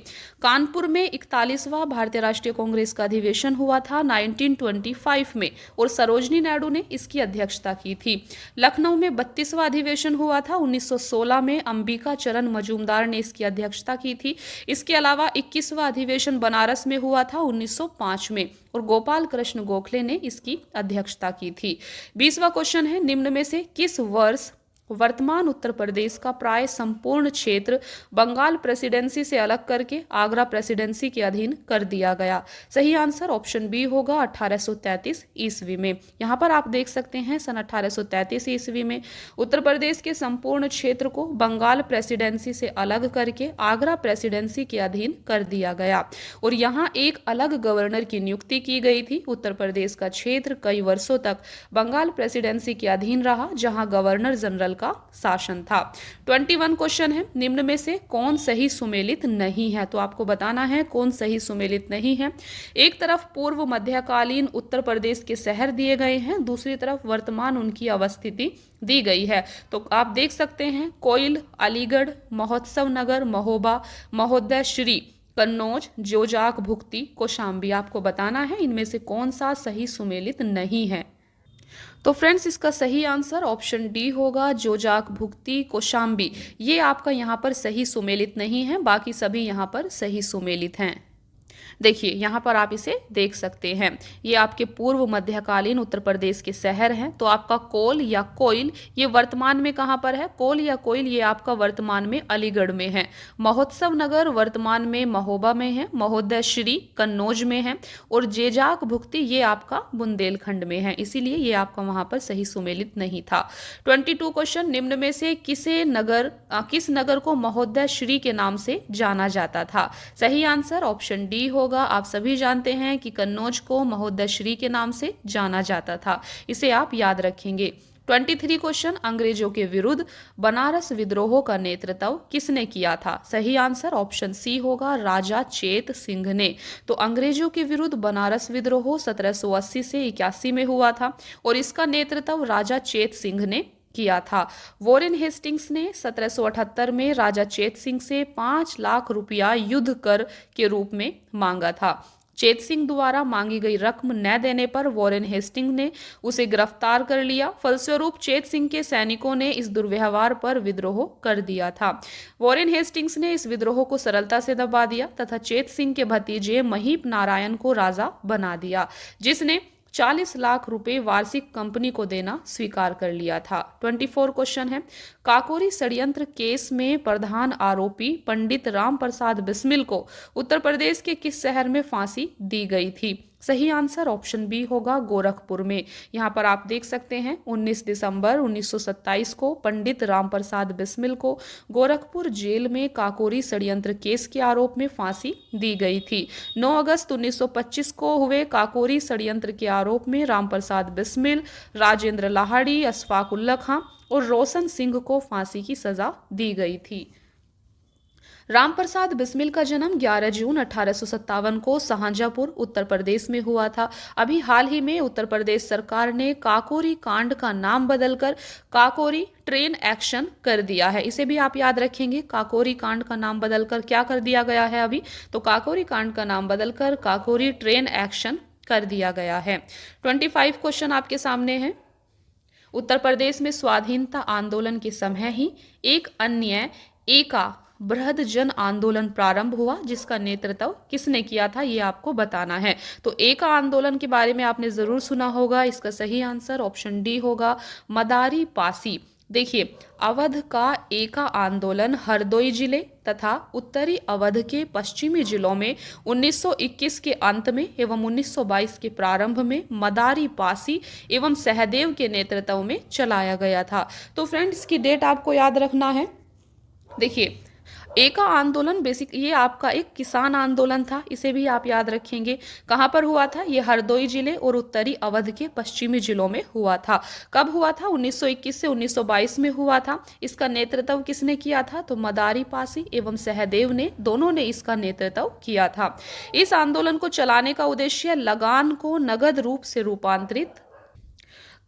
कानपुर में 41वां भारतीय राष्ट्रीय कांग्रेस का अधिवेशन हुआ था 1925 में और सरोजनी नायडू ने इसकी अध्यक्षता की थी। लखनऊ में 32वां अधिवेशन हुआ था 1916 में, अंबिका चरण मजूमदार ने इसकी अध्यक्षता की थी। इसके अलावा 21वां अधिवेशन बनारस में हुआ था 1905 में और गोपाल कृष्ण गोखले ने इसकी अध्यक्षता की थी। 20वां क्वेश्चन है, निम्न में से किस वर्ष वर्तमान उत्तर प्रदेश का प्राय संपूर्ण क्षेत्र बंगाल प्रेसिडेंसी से अलग करके आगरा प्रेसिडेंसी के अधीन कर दिया गया? सही आंसर ऑप्शन बी होगा 1833 ईस्वी में। यहाँ पर आप देख सकते हैं सन 1833 ईस्वी में उत्तर प्रदेश के संपूर्ण क्षेत्र को बंगाल प्रेसिडेंसी से अलग करके आगरा प्रेसिडेंसी के अधीन कर दिया गया और यहाँ एक अलग गवर्नर की नियुक्ति की गई थी। उत्तर प्रदेश का क्षेत्र कई वर्षों तक बंगाल प्रेसिडेंसी के अधीन रहा, जहाँ गवर्नर जनरल का शासन था। 21 क्वेश्चन है, निम्न में से कौन सही सुमेलित नहीं है? तो आपको बताना है कौन सही सुमेलित नहीं है। एक तरफ पूर्व मध्यकालीन उत्तर प्रदेश के शहर दिए गए हैं, दूसरी तरफ वर्तमान उनकी अवस्थिति दी गई है। तो आप देख सकते हैं कोइल, अलीगढ़, महोत्सव नगर, महोबा, महोदय श्री, कन्नौज, जोजाक भुक्ति, कौशाम्बी। आपको बताना है इनमें से कौन सा सही सुमेलित नहीं है। तो फ्रेंड्स इसका सही आंसर ऑप्शन डी होगा, जोजाक भुक्ति, कौशाम्बी। ये आपका यहाँ पर सही सुमेलित नहीं है, बाकी सभी यहाँ पर सही सुमेलित हैं। देखिए यहाँ पर आप इसे देख सकते हैं, ये आपके पूर्व मध्यकालीन उत्तर प्रदेश के शहर हैं। तो आपका कोल या कोइल ये वर्तमान में कहाँ पर है? कोल या कोइल ये आपका वर्तमान में अलीगढ़ में है। महोत्सव नगर वर्तमान में महोबा में है। महोदय श्री कन्नौज में है और जेजाक भुक्ति ये आपका बुंदेलखंड में है, इसीलिए ये आपका वहां पर सही सुमेलित नहीं था। 22 क्वेश्चन, निम्न में से किस नगर को महोदय श्री के नाम से जाना जाता था? सही आंसर ऑप्शन डी होगा। आप सभी जानते हैं कि कन्नौज को महोदय श्री के नाम से जाना जाता था, इसे आप याद रखेंगे। 23 क्वेश्चन, अंग्रेजों के विरुद्ध बनारस विद्रोह का नेतृत्व किसने किया था? सही आंसर ऑप्शन सी होगा, राजा चेत सिंह ने। तो अंग्रेजों के विरुद्ध बनारस विद्रोह 1780 से 81 में हुआ था और इसका नेतृत्व राजा चेत सिंह ने किया था। वॉरेन हेस्टिंग्स ने 1778 में राजा चेत सिंह से 5 लाख रुपया युद्ध कर के रूप में मांगा था। चेत सिंह द्वारा मांगी गई रकम न देने पर वॉरेन हेस्टिंग ने उसे गिरफ्तार कर लिया। फलस्वरूप चेत सिंह के सैनिकों ने इस दुर्व्यवहार पर विद्रोह कर दिया था। वॉरेन हेस्टिंग्स ने इस विद्रोह को सरलता से दबा दिया तथा चेत सिंह के भतीजे महीप नारायण को राजा बना दिया, जिसने 40 लाख रुपए वार्षिक कंपनी को देना स्वीकार कर लिया था। 24 क्वेश्चन है, काकोरी षड्यंत्र केस में प्रधान आरोपी पंडित राम प्रसाद बिस्मिल को उत्तर प्रदेश के किस शहर में फांसी दी गई थी? सही आंसर ऑप्शन बी होगा, गोरखपुर में। यहाँ पर आप देख सकते हैं 19 दिसंबर 1927 को पंडित राम प्रसाद बिस्मिल को गोरखपुर जेल में काकोरी षड्यंत्र केस के आरोप में फांसी दी गई थी। 9 अगस्त 1925 को हुए काकोरी षड्यंत्र के आरोप में राम प्रसाद बिस्मिल, राजेंद्र लाहाड़ी, अशफाक उल्ला खां और रोशन सिंह को फांसी की सजा दी गई थी। रामप्रसाद बिस्मिल का जन्म 11 जून 1857 को शाहजहांपुर उत्तर प्रदेश में हुआ था। अभी हाल ही में उत्तर प्रदेश सरकार ने काकोरी कांड का नाम बदलकर काकोरी ट्रेन एक्शन कर दिया है, इसे भी आप याद रखेंगे। काकोरी कांड का नाम बदलकर क्या कर दिया गया है अभी? तो काकोरी कांड का नाम बदलकर काकोरी ट्रेन एक्शन कर दिया गया है। 25 क्वेश्चन आपके सामने है। उत्तर प्रदेश में स्वाधीनता आंदोलन के समय ही एक अन्य एका बृहद जन आंदोलन प्रारंभ हुआ, जिसका नेतृत्व किसने किया था ये आपको बताना है। तो एका आंदोलन के बारे में आपने जरूर सुना होगा, इसका सही आंसर ऑप्शन डी होगा, मदारी पासी। देखिए, अवध का एका आंदोलन हरदोई जिले तथा उत्तरी अवध के पश्चिमी जिलों में 1921 के अंत में एवं 1922 के प्रारंभ में मदारी पासी एवं सहदेव के नेतृत्व में चलाया गया था। तो फ्रेंड्स, इसकी डेट आपको याद रखना है। देखिए, एका आंदोलन बेसिक ये आपका एक किसान आंदोलन था, इसे भी आप याद रखेंगे। कहाँ पर हुआ था? ये हरदोई जिले और उत्तरी अवध के पश्चिमी जिलों में हुआ था। कब हुआ था? 1921 से 1922 में हुआ था। इसका नेतृत्व किसने किया था? तो मदारी पासी एवं सहदेव ने, दोनों ने इसका नेतृत्व किया था। इस आंदोलन को चलाने का उद्देश्य लगान को नगद रूप से रूपांतरित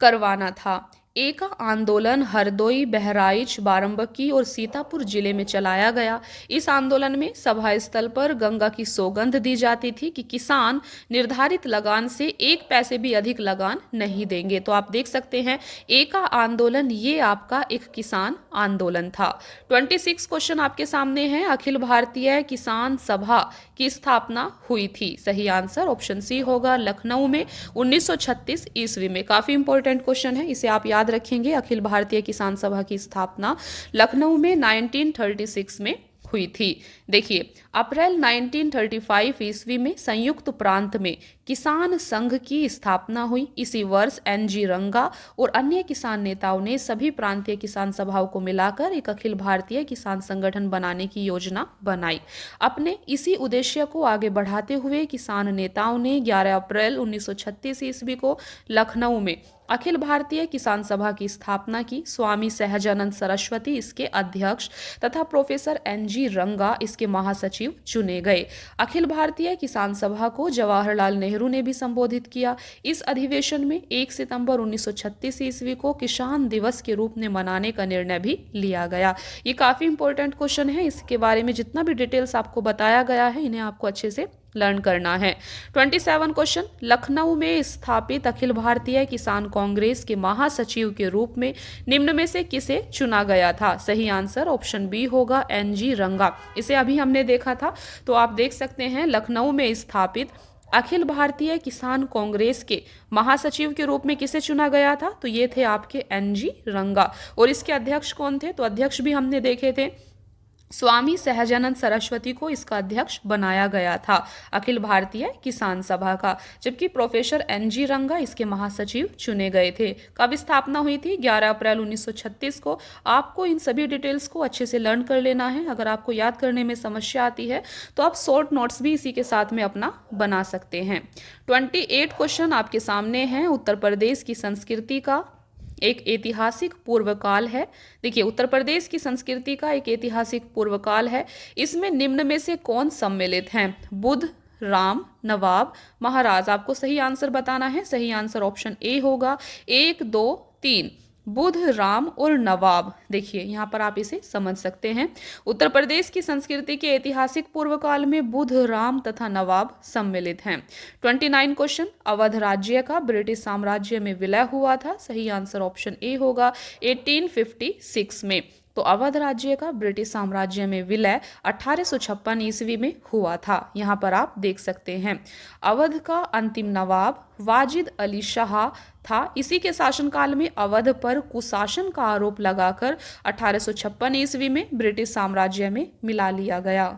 करवाना था। एका आंदोलन हरदोई, बहराइच, बाराबंकी और सीतापुर जिले में चलाया गया। इस आंदोलन में सभा स्थल पर गंगा की सौगंध दी जाती थी कि किसान निर्धारित लगान से 1 पैसे भी अधिक लगान नहीं देंगे। तो आप देख सकते हैं एका आंदोलन ये आपका एक किसान आंदोलन था। 26 क्वेश्चन आपके सामने है। अखिल भारतीय किसान सभा की स्थापना हुई थी। सही आंसर ऑप्शन सी होगा, लखनऊ में 1936 ईस्वी में। काफी इंपॉर्टेंट क्वेश्चन है, इसे आप याद रखेंगे। अखिल भारतीय किसान सभा की स्थापना लखनऊ में 1936 में हुई थी। देखिए, अप्रैल 1935 ईस्वी में संयुक्त प्रांत में किसान संघ की स्थापना हुई। इसी वर्ष एनजी रंगा और अन्य किसान नेताओं ने सभी प्रांतीय किसान सभाओं को मिलाकर एक अखिल भारतीय किसान संगठन बनाने की योजना बनाई। अपने इसी उद्देश्य को आगे बढ़ाते हुए किसान नेताओं ने 11 अप्रैल 1936 ईस्वी को लखनऊ में अखिल भारतीय किसान सभा की स्थापना की। स्वामी सहजानंद सरस्वती इसके अध्यक्ष तथा प्रोफेसर एनजी रंगा इसके महासचिव चुने गए। अखिल भारतीय किसान सभा को जवाहरलाल नेहरू ने भी संबोधित किया। इस अधिवेशन में 1 सितंबर 1936 ईस्वी को किसान दिवस के रूप में मनाने का निर्णय भी लिया गया। ये काफी इंपॉर्टेंट क्वेश्चन है, इसके बारे में जितना भी डिटेल्स आपको बताया गया है इन्हें आपको अच्छे से लर्न करना है। 27 क्वेश्चन, लखनऊ में स्थापित अखिल भारतीय किसान कांग्रेस के महासचिव के रूप में निम्न में से किसे चुना गया था? सही आंसर ऑप्शन बी होगा, एनजी रंगा। इसे अभी हमने देखा था। तो आप देख सकते हैं लखनऊ में स्थापित अखिल भारतीय किसान कांग्रेस के महासचिव के रूप में किसे चुना गया था? तो ये थे आपके एनजी रंगा। और इसके अध्यक्ष कौन थे? तो अध्यक्ष भी हमने देखे थे, स्वामी सहजानंद सरस्वती को इसका अध्यक्ष बनाया गया था अखिल भारतीय किसान सभा का, जबकि प्रोफेसर एनजी रंगा इसके महासचिव चुने गए थे। कब स्थापना हुई थी? 11 अप्रैल 1936 को। आपको इन सभी डिटेल्स को अच्छे से लर्न कर लेना है। अगर आपको याद करने में समस्या आती है तो आप शॉर्ट नोट्स भी इसी के साथ में अपना बना सकते हैं। 28 क्वेश्चन आपके सामने हैं। उत्तर प्रदेश की संस्कृति का एक ऐतिहासिक पूर्वकाल है। देखिए, उत्तर प्रदेश की संस्कृति का एक ऐतिहासिक पूर्वकाल है। इसमें निम्न में से कौन सम्मिलित हैं? बुद्ध, राम, नवाब, महाराज। आपको सही आंसर बताना है। सही आंसर ऑप्शन ए होगा। 1, 2, 3 बुद्ध, राम और नवाब। देखिए यहाँ पर आप इसे समझ सकते हैं। उत्तर प्रदेश की संस्कृति के ऐतिहासिक पूर्वकाल में बुद्ध, राम तथा नवाब सम्मिलित हैं। 29 क्वेश्चन, अवध राज्य का ब्रिटिश साम्राज्य में विलय हुआ था। सही आंसर ऑप्शन ए होगा, 1856 में। तो अवध राज्य का ब्रिटिश साम्राज्य में विलय 1856 ईस्वी में हुआ था। यहाँ पर आप देख सकते हैं। अवध का अंतिम नवाब वाजिद अली शाह था। इसी के शासनकाल में अवध पर कुशासन का आरोप लगाकर 1856 ईस्वी में ब्रिटिश साम्राज्य में मिला लिया गया।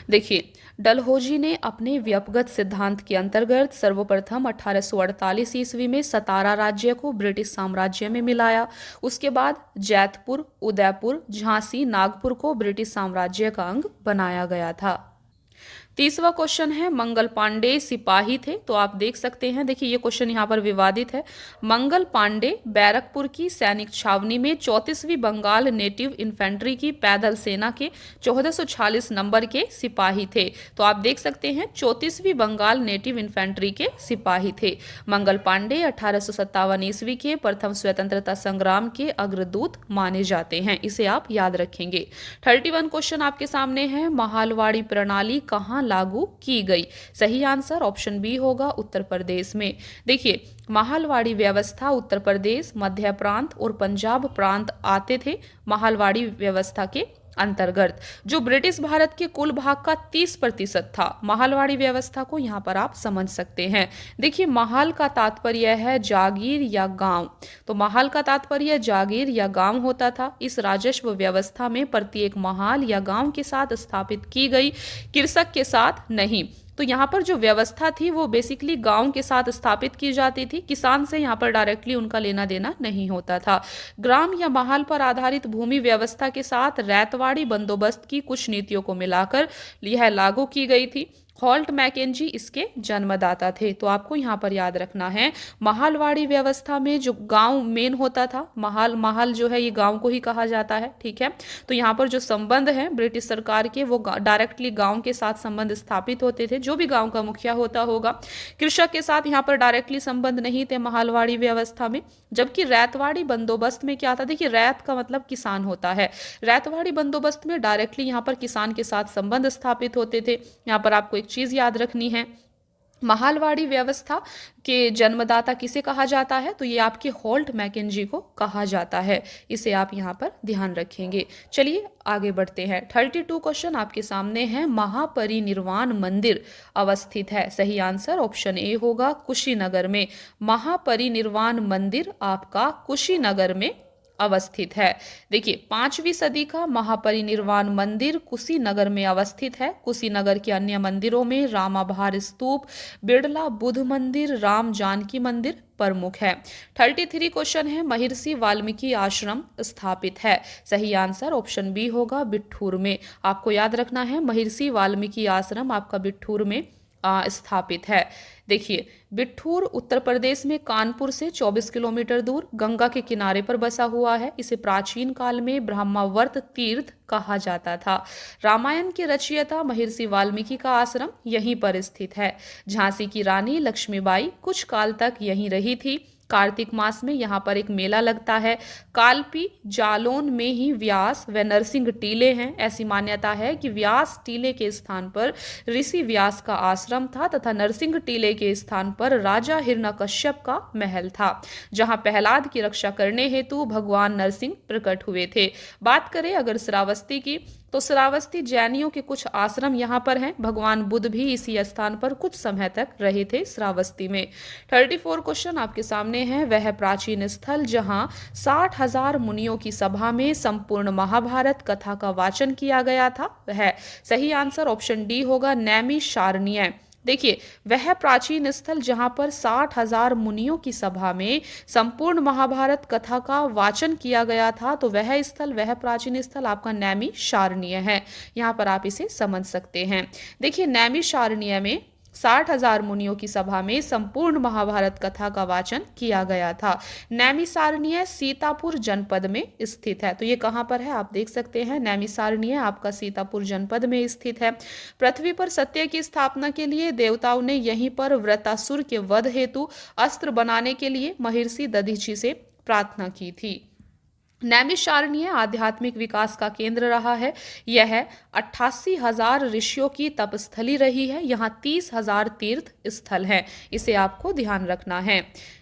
देखिए, डलहौजी ने अपने व्यपगत सिद्धांत के अंतर्गत सर्वप्रथम 1848 ईस्वी में सतारा राज्य को ब्रिटिश साम्राज्य में मिलाया। उसके बाद जैतपुर, उदयपुर, झांसी, नागपुर को ब्रिटिश साम्राज्य का अंग बनाया गया था। 30वां क्वेश्चन है, मंगल पांडे सिपाही थे। तो आप देख सकते हैं, देखिए ये क्वेश्चन यहाँ पर विवादित है। मंगल पांडे बैरकपुर की सैनिक छावनी में 34वीं बंगाल नेटिव इन्फेंट्री की पैदल सेना के 1446 नंबर के सिपाही थे। तो आप देख सकते हैं 34वीं बंगाल नेटिव इन्फेंट्री के सिपाही थे। मंगल पांडे 1857 ईस्वी के प्रथम स्वतंत्रता संग्राम के अग्रदूत माने जाते हैं। इसे आप याद रखेंगे। 31 क्वेश्चन आपके सामने है, महालवाड़ी प्रणाली कहाँ लागू की गई? सही आंसर ऑप्शन बी होगा, उत्तर प्रदेश में। देखिए, महालवाड़ी व्यवस्था उत्तर प्रदेश, मध्य प्रांत और पंजाब प्रांत आते थे महालवाड़ी व्यवस्था के अंतर्गत, जो ब्रिटिश भारत के कुल भाग का 30% था। महालवाड़ी व्यवस्था को यहाँ पर आप समझ सकते हैं। देखिए, महाल का तात्पर्य है जागीर या गांव। तो महाल का तात्पर्य जागीर या गांव होता था। इस राजस्व व्यवस्था में प्रत्येक महाल या गांव के साथ स्थापित की गई कृषक के साथ नहीं, तो यहाँ पर जो व्यवस्था थी वो बेसिकली गांव के साथ स्थापित की जाती थी, किसान से यहाँ पर डायरेक्टली उनका लेना देना नहीं होता था। ग्राम या महाल पर आधारित भूमि व्यवस्था के साथ रैतवाड़ी बंदोबस्त की कुछ नीतियों को मिलाकर यह लागू की गई थी। हॉल्ट मैकेंजी इसके जन्मदाता थे। तो आपको यहाँ पर याद रखना है, महालवाड़ी व्यवस्था में जो गांव मेन होता था, महाल जो है ये गांव को ही कहा जाता है, ठीक है। तो यहाँ पर जो संबंध है ब्रिटिश सरकार के वो डायरेक्टली गांव के साथ संबंध स्थापित होते थे, जो भी गांव का मुखिया होता होगा। कृषक के साथ यहाँ पर डायरेक्टली संबंध नहीं थे महालवाड़ी व्यवस्था में। जबकि रैतवाड़ी बंदोबस्त में क्या था, देखिए रैत का मतलब किसान होता है, रैतवाड़ी बंदोबस्त में डायरेक्टली यहाँ पर किसान के साथ संबंध स्थापित होते थे। यहाँ पर आपको एक चीज याद रखनी है, महालवाड़ी व्यवस्था के जन्मदाता किसे कहा जाता है, तो ये आपके हॉल्ट मैकेंजी को कहा जाता है। इसे आप यहाँ पर ध्यान रखेंगे। चलिए आगे बढ़ते हैं। 32 क्वेश्चन आपके सामने है, महापरिनिर्वाण मंदिर अवस्थित है। सही आंसर ऑप्शन ए होगा कुशीनगर में। महापरिनिर्वाण मंदिर आपका कुशीनगर में अवस्थित है। देखिए 5वीं सदी का महापरिनिर्वाण मंदिर कुशीनगर में अवस्थित है। कुशीनगर के अन्य मंदिरों में रामाभार स्तूप, बिड़ला बुद्ध मंदिर, राम जानकी मंदिर प्रमुख है। 33 क्वेश्चन है, महर्षि वाल्मीकि आश्रम स्थापित है। सही आंसर ऑप्शन बी होगा बिठूर में। आपको याद रखना है, महर्षि वाल्मीकि आश्रम आपका बिठूर में स्थापित है। देखिए बिठूर उत्तर प्रदेश में कानपुर से 24 किलोमीटर दूर गंगा के किनारे पर बसा हुआ है। इसे प्राचीन काल में ब्रह्मावर्त तीर्थ कहा जाता था। रामायण के रचयिता महर्षि वाल्मीकि का आश्रम यहीं पर स्थित है। झांसी की रानी लक्ष्मीबाई कुछ काल तक यहीं रही थी। कार्तिक मास में यहाँ पर एक मेला लगता है। कालपी जालौन में ही व्यास व नरसिंह टीले हैं। ऐसी मान्यता है कि व्यास टीले के स्थान पर ऋषि व्यास का आश्रम था तथा नरसिंह टीले के स्थान पर राजा हिरण्यकश्यप का महल था, जहाँ प्रहलाद की रक्षा करने हेतु भगवान नरसिंह प्रकट हुए थे। बात करें अगर श्रावस्ती की, तो श्रावस्ती जैनियों के कुछ आश्रम यहाँ पर हैं। भगवान बुद्ध भी इसी स्थान पर कुछ समय तक रहे थे श्रावस्ती में। 34 क्वेश्चन आपके सामने है, वह प्राचीन स्थल जहाँ 60,000 मुनियों की सभा में संपूर्ण महाभारत कथा का वाचन किया गया था, वह सही आंसर ऑप्शन डी होगा नैमिषारण्य। देखिए वह प्राचीन स्थल जहां पर 60,000 मुनियों की सभा में संपूर्ण महाभारत कथा का वाचन किया गया था, तो वह स्थल, वह प्राचीन स्थल आपका नैमिषारण्य है। यहाँ पर आप इसे समझ सकते हैं। देखिए नैमिषारण्य में 60,000 मुनियों की सभा में संपूर्ण महाभारत कथा का वाचन किया गया था। नैमिषारण्य सीतापुर जनपद में स्थित है। तो ये कहाँ पर है आप देख सकते हैं, नैमिषारण्य आपका सीतापुर जनपद में स्थित है। पृथ्वी पर सत्य की स्थापना के लिए देवताओं ने यहीं पर वृत्रासुर के वध हेतु अस्त्र बनाने के लिए महर्षि दधीचि से प्रार्थना की थी। नैमिषारण्य आध्यात्मिक विकास का केंद्र रहा है। यह 88,000 ऋषियों की तपस्थली रही है। यहाँ 30,000 तीर्थ स्थल हैं। इसे आपको ध्यान रखना है।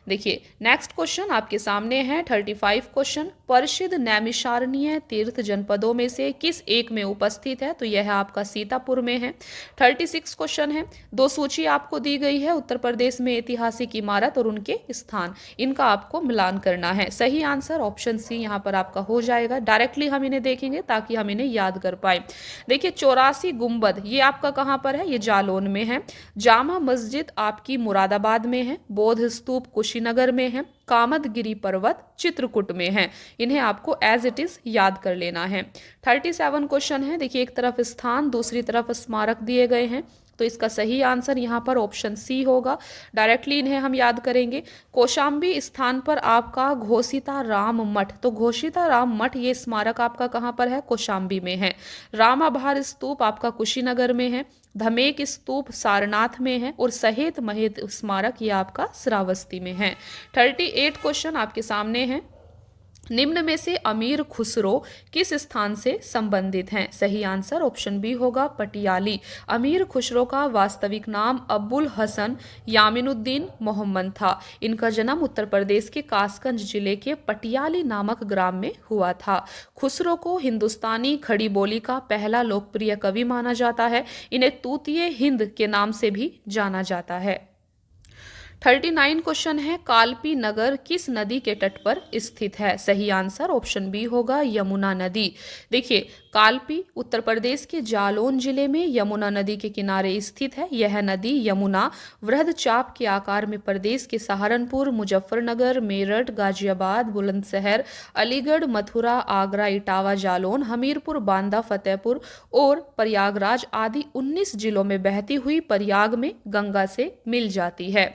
देखिए नेक्स्ट क्वेश्चन आपके सामने है 35 क्वेश्चन, प्रसिद्ध नैमिषारण्य तीर्थ जनपदों में से किस एक में उपस्थित है, तो यह आपका सीतापुर में है। 36 क्वेश्चन है, दो सूची आपको दी गई है उत्तर प्रदेश में ऐतिहासिक इमारत और उनके स्थान, इनका आपको मिलान करना है। सही आंसर ऑप्शन सी यहाँ पर आपका हो जाएगा। डायरेक्टली हम इन्हें देखेंगे ताकि हम इन्हें याद कर पाए। देखिए 84 गुंबद ये आपका कहाँ पर है, ये जालौन में है। जामा मस्जिद आपकी मुरादाबाद में है। बौद्ध स्तूप कुशीनगर में है। कामदगिरी पर्वत चित्रकूट में है। इन्हें आपको एज इट इज याद कर लेना है। 37 क्वेश्चन है। देखिए एक तरफ स्थान दूसरी तरफ स्मारक दिए गए हैं, तो इसका सही आंसर यहाँ पर ऑप्शन सी होगा। डायरेक्टली इन्हें हम याद करेंगे। कौशाम्बी स्थान पर आपका घोषिता राम मठ, तो घोषिता राम मठ ये स्मारक आपका कहाँ पर है, कौशाम्बी में है। रामाभार स्तूप आपका कुशीनगर में है। धमेक स्तूप सारनाथ में है और सहेत महेत स्मारक ये आपका श्रावस्ती में है। 38 क्वेश्चन आपके सामने है। निम्न में से अमीर खुसरो किस स्थान से संबंधित हैं? सही आंसर ऑप्शन बी होगा पटियाली। अमीर खुसरो का वास्तविक नाम अब्बुल हसन यामिनुद्दीन मोहम्मद था। इनका जन्म उत्तर प्रदेश के कासगंज जिले के पटियाली नामक ग्राम में हुआ था। खुसरो को हिंदुस्तानी खड़ी बोली का पहला लोकप्रिय कवि माना जाता है। इन्हें तूतिए हिंद के नाम से भी जाना जाता है। 39 क्वेश्चन है, कालपी नगर किस नदी के तट पर स्थित है? सही आंसर ऑप्शन बी होगा यमुना नदी। देखिए, कालपी उत्तर प्रदेश के जालौन जिले में यमुना नदी के किनारे स्थित है। यह नदी यमुना वृहद चाप के आकार में प्रदेश के सहारनपुर, मुजफ्फरनगर, मेरठ, गाजियाबाद, बुलंदशहर, अलीगढ़, मथुरा, आगरा, इटावा, जालौन, हमीरपुर, बांदा, फतेहपुर और प्रयागराज आदि 19 जिलों में बहती हुई प्रयाग में गंगा से मिल जाती है।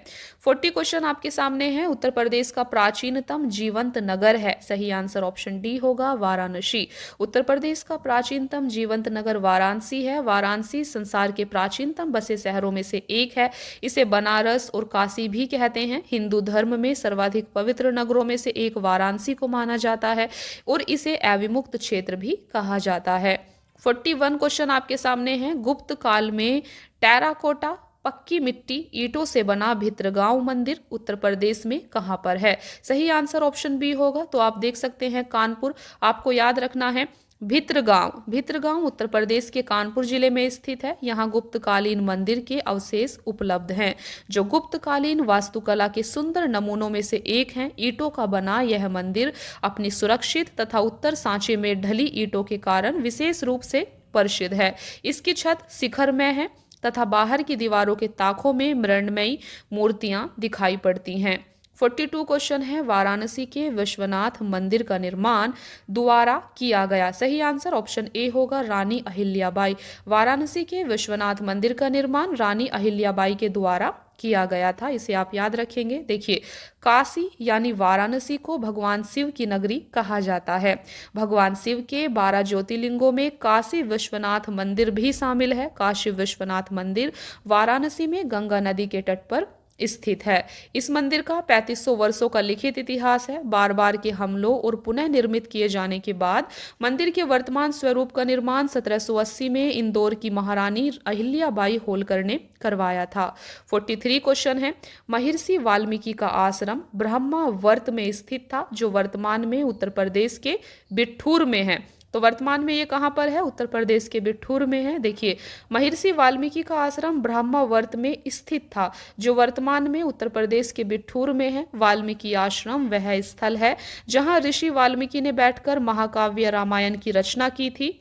40 क्वेश्चन आपके सामने है, उत्तर प्रदेश का प्राचीनतम जीवंत नगर है। सही आंसर ऑप्शन डी होगा वाराणसी। उत्तर प्रदेश का प्राचीनतम जीवंत नगर वाराणसी है। वाराणसी संसार के प्राचीनतम बसे शहरों में से एक है। इसे बनारस और काशी भी कहते हैं। हिंदू धर्म में सर्वाधिक पवित्र नगरों में से एक वाराणसी को माना जाता है और इसे अविमुक्त क्षेत्र भी कहा जाता है। 41 क्वेश्चन आपके सामने है, गुप्त काल में टेराकोटा पक्की मिट्टी ईंटों से बना भितरगांव मंदिर उत्तर प्रदेश में कहाँ पर है? सही आंसर ऑप्शन बी होगा। तो आप देख सकते हैं कानपुर, आपको याद रखना है भितरगांव। भितरगांव उत्तर प्रदेश के कानपुर जिले में स्थित है। यहाँ गुप्तकालीन मंदिर के अवशेष उपलब्ध हैं, जो गुप्तकालीन वास्तुकला के सुंदर नमूनों में से एक हैं। ईंटों का बना यह मंदिर अपनी सुरक्षित तथा उत्तर सांचे में ढली ईंटों के कारण विशेष रूप से प्रसिद्ध है। इसकी छत शिखर में है तथा बाहर की दीवारों के ताकों में मृण्मयी मूर्तियां दिखाई पड़ती हैं। 42 क्वेश्चन है, वाराणसी के विश्वनाथ मंदिर का निर्माण द्वारा किया गया। सही आंसर ऑप्शन ए होगा रानी अहिल्याबाई। वाराणसी के विश्वनाथ मंदिर का निर्माण रानी अहिल्याबाई के द्वारा किया गया था, इसे आप याद रखेंगे। देखिए, काशी यानी वाराणसी को भगवान शिव की नगरी कहा जाता है। भगवान शिव के 12 ज्योतिर्लिंगों में काशी विश्वनाथ मंदिर भी शामिल है। काशी विश्वनाथ मंदिर वाराणसी में गंगा नदी के तट पर स्थित है। इस मंदिर का 3500 वर्षों का लिखित इतिहास है। बार बार के हमलों और पुनः निर्मित किए जाने के बाद मंदिर के वर्तमान स्वरूप का निर्माण 1780 में इंदौर की महारानी अहिल्याबाई होलकर ने करवाया था। 43 क्वेश्चन है, महर्षि वाल्मीकि का आश्रम ब्रह्मावर्त में स्थित था, जो वर्तमान में उत्तर प्रदेश के बिठूर में है। तो वर्तमान में ये कहाँ पर है? उत्तर प्रदेश के बिठूर में है। देखिए, महर्षि वाल्मीकि का आश्रम ब्रह्मावर्त में स्थित था, जो वर्तमान में उत्तर प्रदेश के बिठूर में है। वाल्मीकि आश्रम वह स्थल है जहाँ ऋषि वाल्मीकि ने बैठकर महाकाव्य रामायण की रचना की थी।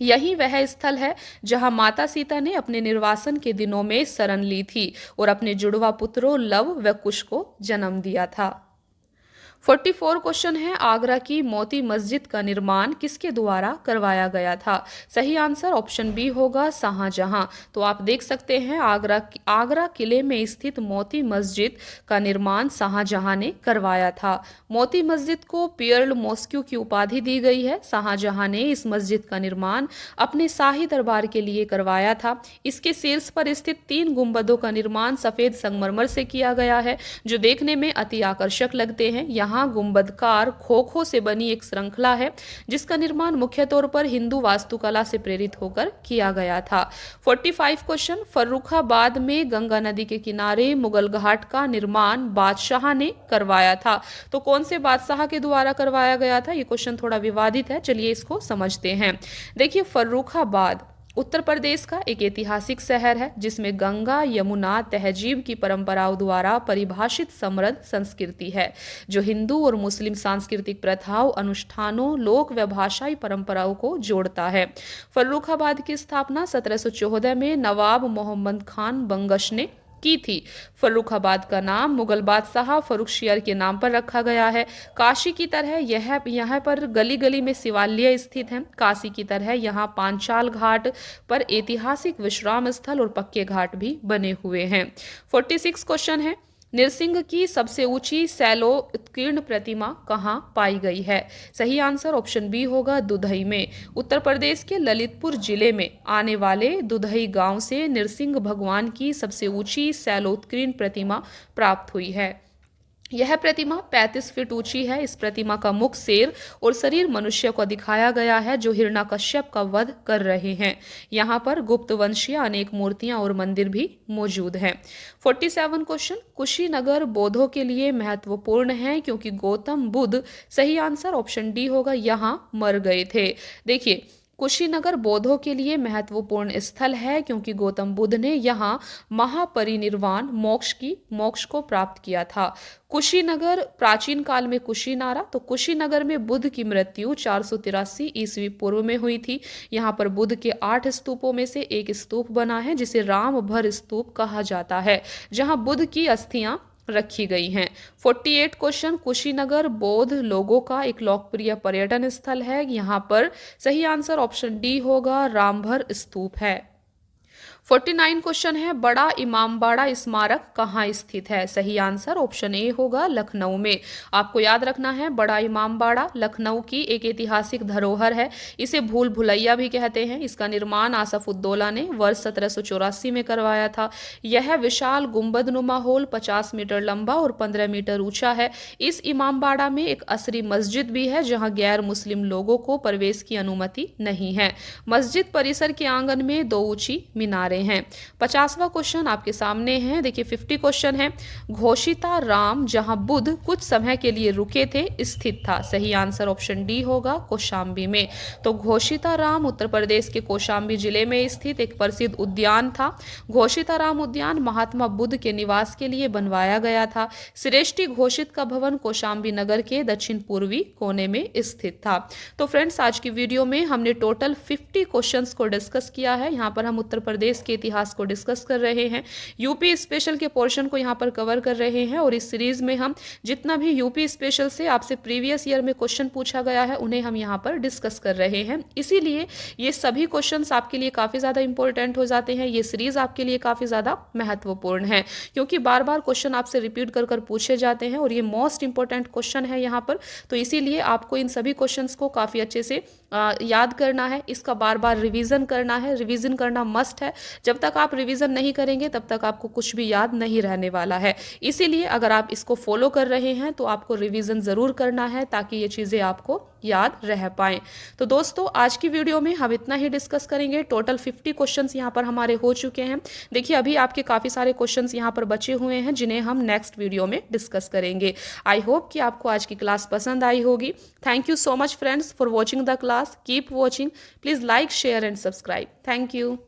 यही वह स्थल है जहां माता सीता ने अपने निर्वासन के दिनों में शरण ली थी और अपने जुड़वा पुत्रों लव व कुश को जन्म दिया था। 44 क्वेश्चन है, आगरा की मोती मस्जिद का निर्माण किसके द्वारा करवाया गया था? सही आंसर ऑप्शन बी होगा शाहजहां। तो आप देख सकते हैं आगरा किले में स्थित मोती मस्जिद का निर्माण शाहजहां ने करवाया था। मोती मस्जिद को पियर्ल मॉस्क्यू की उपाधि दी गई है। शाहजहां ने इस मस्जिद का निर्माण अपने शाही दरबार के लिए करवाया था। इसके शीर्ष पर स्थित 3 गुंबदों का निर्माण सफेद संगमरमर से किया गया है, जो देखने में अति आकर्षक लगते हैं। यहाँ गुंबदकार खोखो से बनी एक श्रृंखला है, जिसका निर्माण मुख्य तौर पर हिंदू वास्तुकला से प्रेरित होकर किया गया था। 45 क्वेश्चन, फर्रुखाबाद में गंगा नदी के किनारे मुगल घाट का निर्माण बादशाह ने करवाया था। तो कौन से बादशाह के द्वारा करवाया गया था? ये क्वेश्चन थोड़ा विवादित है, चलिए इसको समझते हैं। देखिए, फर्रुखाबाद उत्तर प्रदेश का एक ऐतिहासिक शहर है, जिसमें गंगा यमुना तहजीब की परंपराओं द्वारा परिभाषित समृद्ध संस्कृति है, जो हिंदू और मुस्लिम सांस्कृतिक प्रथाओं, अनुष्ठानों, लोक व भाषाई परंपराओं को जोड़ता है। फर्रुखाबाद की स्थापना 1714 में नवाब मोहम्मद खान बंगश ने की थी। फर्रुखाबाद का नाम मुगल बादशाह फर्रुखशियर के नाम पर रखा गया है। काशी की तरह यहाँ पर गली गली में शिवालय स्थित हैं। काशी की तरह यहाँ पांचाल घाट पर ऐतिहासिक विश्राम स्थल और पक्के घाट भी बने हुए हैं। 46 क्वेश्चन है, नृसिंह की सबसे ऊंची शैलोत्कीर्ण प्रतिमा कहाँ पाई गई है? सही आंसर ऑप्शन बी होगा दुधई में। उत्तर प्रदेश के ललितपुर जिले में आने वाले दुधई गांव से नृसिंह भगवान की सबसे ऊंची शैलोत्कीर्ण प्रतिमा प्राप्त हुई है। यह प्रतिमा 35 फीट ऊंची है। इस प्रतिमा का मुख शेर और शरीर मनुष्य को दिखाया गया है, जो हिरण्यकश्यप का वध कर रहे हैं। यहाँ पर गुप्त वंशीय अनेक मूर्तियां और मंदिर भी मौजूद हैं। 47 क्वेश्चन, कुशीनगर बौद्धों के लिए महत्वपूर्ण है क्योंकि गौतम बुद्ध, सही आंसर ऑप्शन डी होगा, यहाँ मर गए थे। देखिए, कुशीनगर बौद्धों के लिए महत्वपूर्ण स्थल है क्योंकि गौतम बुद्ध ने यहाँ महापरिनिर्वाण मोक्ष को प्राप्त किया था। कुशीनगर प्राचीन काल में कुशीनारा, तो कुशीनगर में बुद्ध की मृत्यु 483 ईस्वी पूर्व में हुई थी। यहाँ पर बुद्ध के 8 स्तूपों में से एक स्तूप बना है जिसे रामभर स्तूप कहा जाता है, जहाँ बुद्ध की अस्थियां रखी गई हैं। 48 क्वेश्चन, कुशीनगर बौद्ध लोगों का एक लोकप्रिय पर्यटन स्थल है। यहाँ पर सही आंसर ऑप्शन डी होगा, रामभर स्तूप है। 49 क्वेश्चन है, बड़ा इमामबाड़ा स्मारक कहाँ स्थित है? सही आंसर ऑप्शन ए होगा, लखनऊ में। आपको याद रखना है, बड़ा इमामबाड़ा लखनऊ की एक ऐतिहासिक धरोहर है। इसे भूल भुलैया भी कहते हैं। इसका निर्माण आसफउद्दौला ने वर्ष 1784 में करवाया था। यह विशाल गुंबदनुमा हॉल 50 मीटर लंबा और 15 मीटर ऊंचा है। इस इमामबाड़ा में एक असरी मस्जिद भी है जहां गैर मुस्लिम लोगों को प्रवेश की अनुमति नहीं है। मस्जिद परिसर के आंगन में 2 ऊंची मीनारें हैं। 50वां क्वेश्चन आपके सामने है, देखिए 50 क्वेश्चन है, घोषिता राम जहां बुद्ध कुछ समय के लिए रुके थे स्थित था? सही आंसर ऑप्शन डी होगा, कौशाम्बी में। तो घोषिता राम उत्तर प्रदेश के कौशाम्बी जिले में स्थित एक प्रसिद्ध उद्यान था। घोषिता राम उद्यान महात्मा बुद्ध के निवास के लिए बनवाया गया था। श्रेष्ठी घोषित का भवन कौशाम्बी नगर के दक्षिण पूर्वी कोने में स्थित था। तो फ्रेंड्स, आज की वीडियो में हमने टोटल 50 क्वेश्चंस को डिस्कस किया है। यहाँ पर हम उत्तर प्रदेश के इतिहास को डिस्कस कर रहे हैं, यूपी स्पेशल के पोर्शन को यहाँ पर कवर कर रहे हैं, और इस सीरीज में हम जितना भी यूपी स्पेशल से आपसे प्रीवियस ईयर में क्वेश्चन पूछा गया है उन्हें हम यहाँ पर डिस्कस कर रहे हैं। इसीलिए ये सभी क्वेश्चंस आपके लिए काफी ज्यादा इंपॉर्टेंट हो जाते हैं। ये सीरीज आपके लिए काफी ज्यादा महत्वपूर्ण है क्योंकि बार बार क्वेश्चन आपसे रिपीट कर कर पूछे जाते हैं और ये मोस्ट इंपॉर्टेंट क्वेश्चन है यहाँ पर। तो इसीलिए आपको इन सभी क्वेश्चंस को काफी अच्छे से याद करना है, इसका बार बार रिवीजन करना है। रिवीजन करना मस्ट है। जब तक आप रिवीजन नहीं करेंगे तब तक आपको कुछ भी याद नहीं रहने वाला है। इसीलिए अगर आप इसको फॉलो कर रहे हैं तो आपको रिवीजन जरूर करना है ताकि ये चीजें आपको याद रह पाएं। तो दोस्तों, आज की वीडियो में हम इतना ही डिस्कस करेंगे। टोटल 50 क्वेश्चंस यहाँ पर हमारे हो चुके हैं। देखिए, अभी आपके काफी सारे क्वेश्चंस यहाँ पर बचे हुए हैं जिन्हें हम नेक्स्ट वीडियो में डिस्कस करेंगे। आई होप कि आपको आज की क्लास पसंद आई होगी। Thank you so much friends for watching the class. Keep watching. Please like, share and subscribe. Thank you.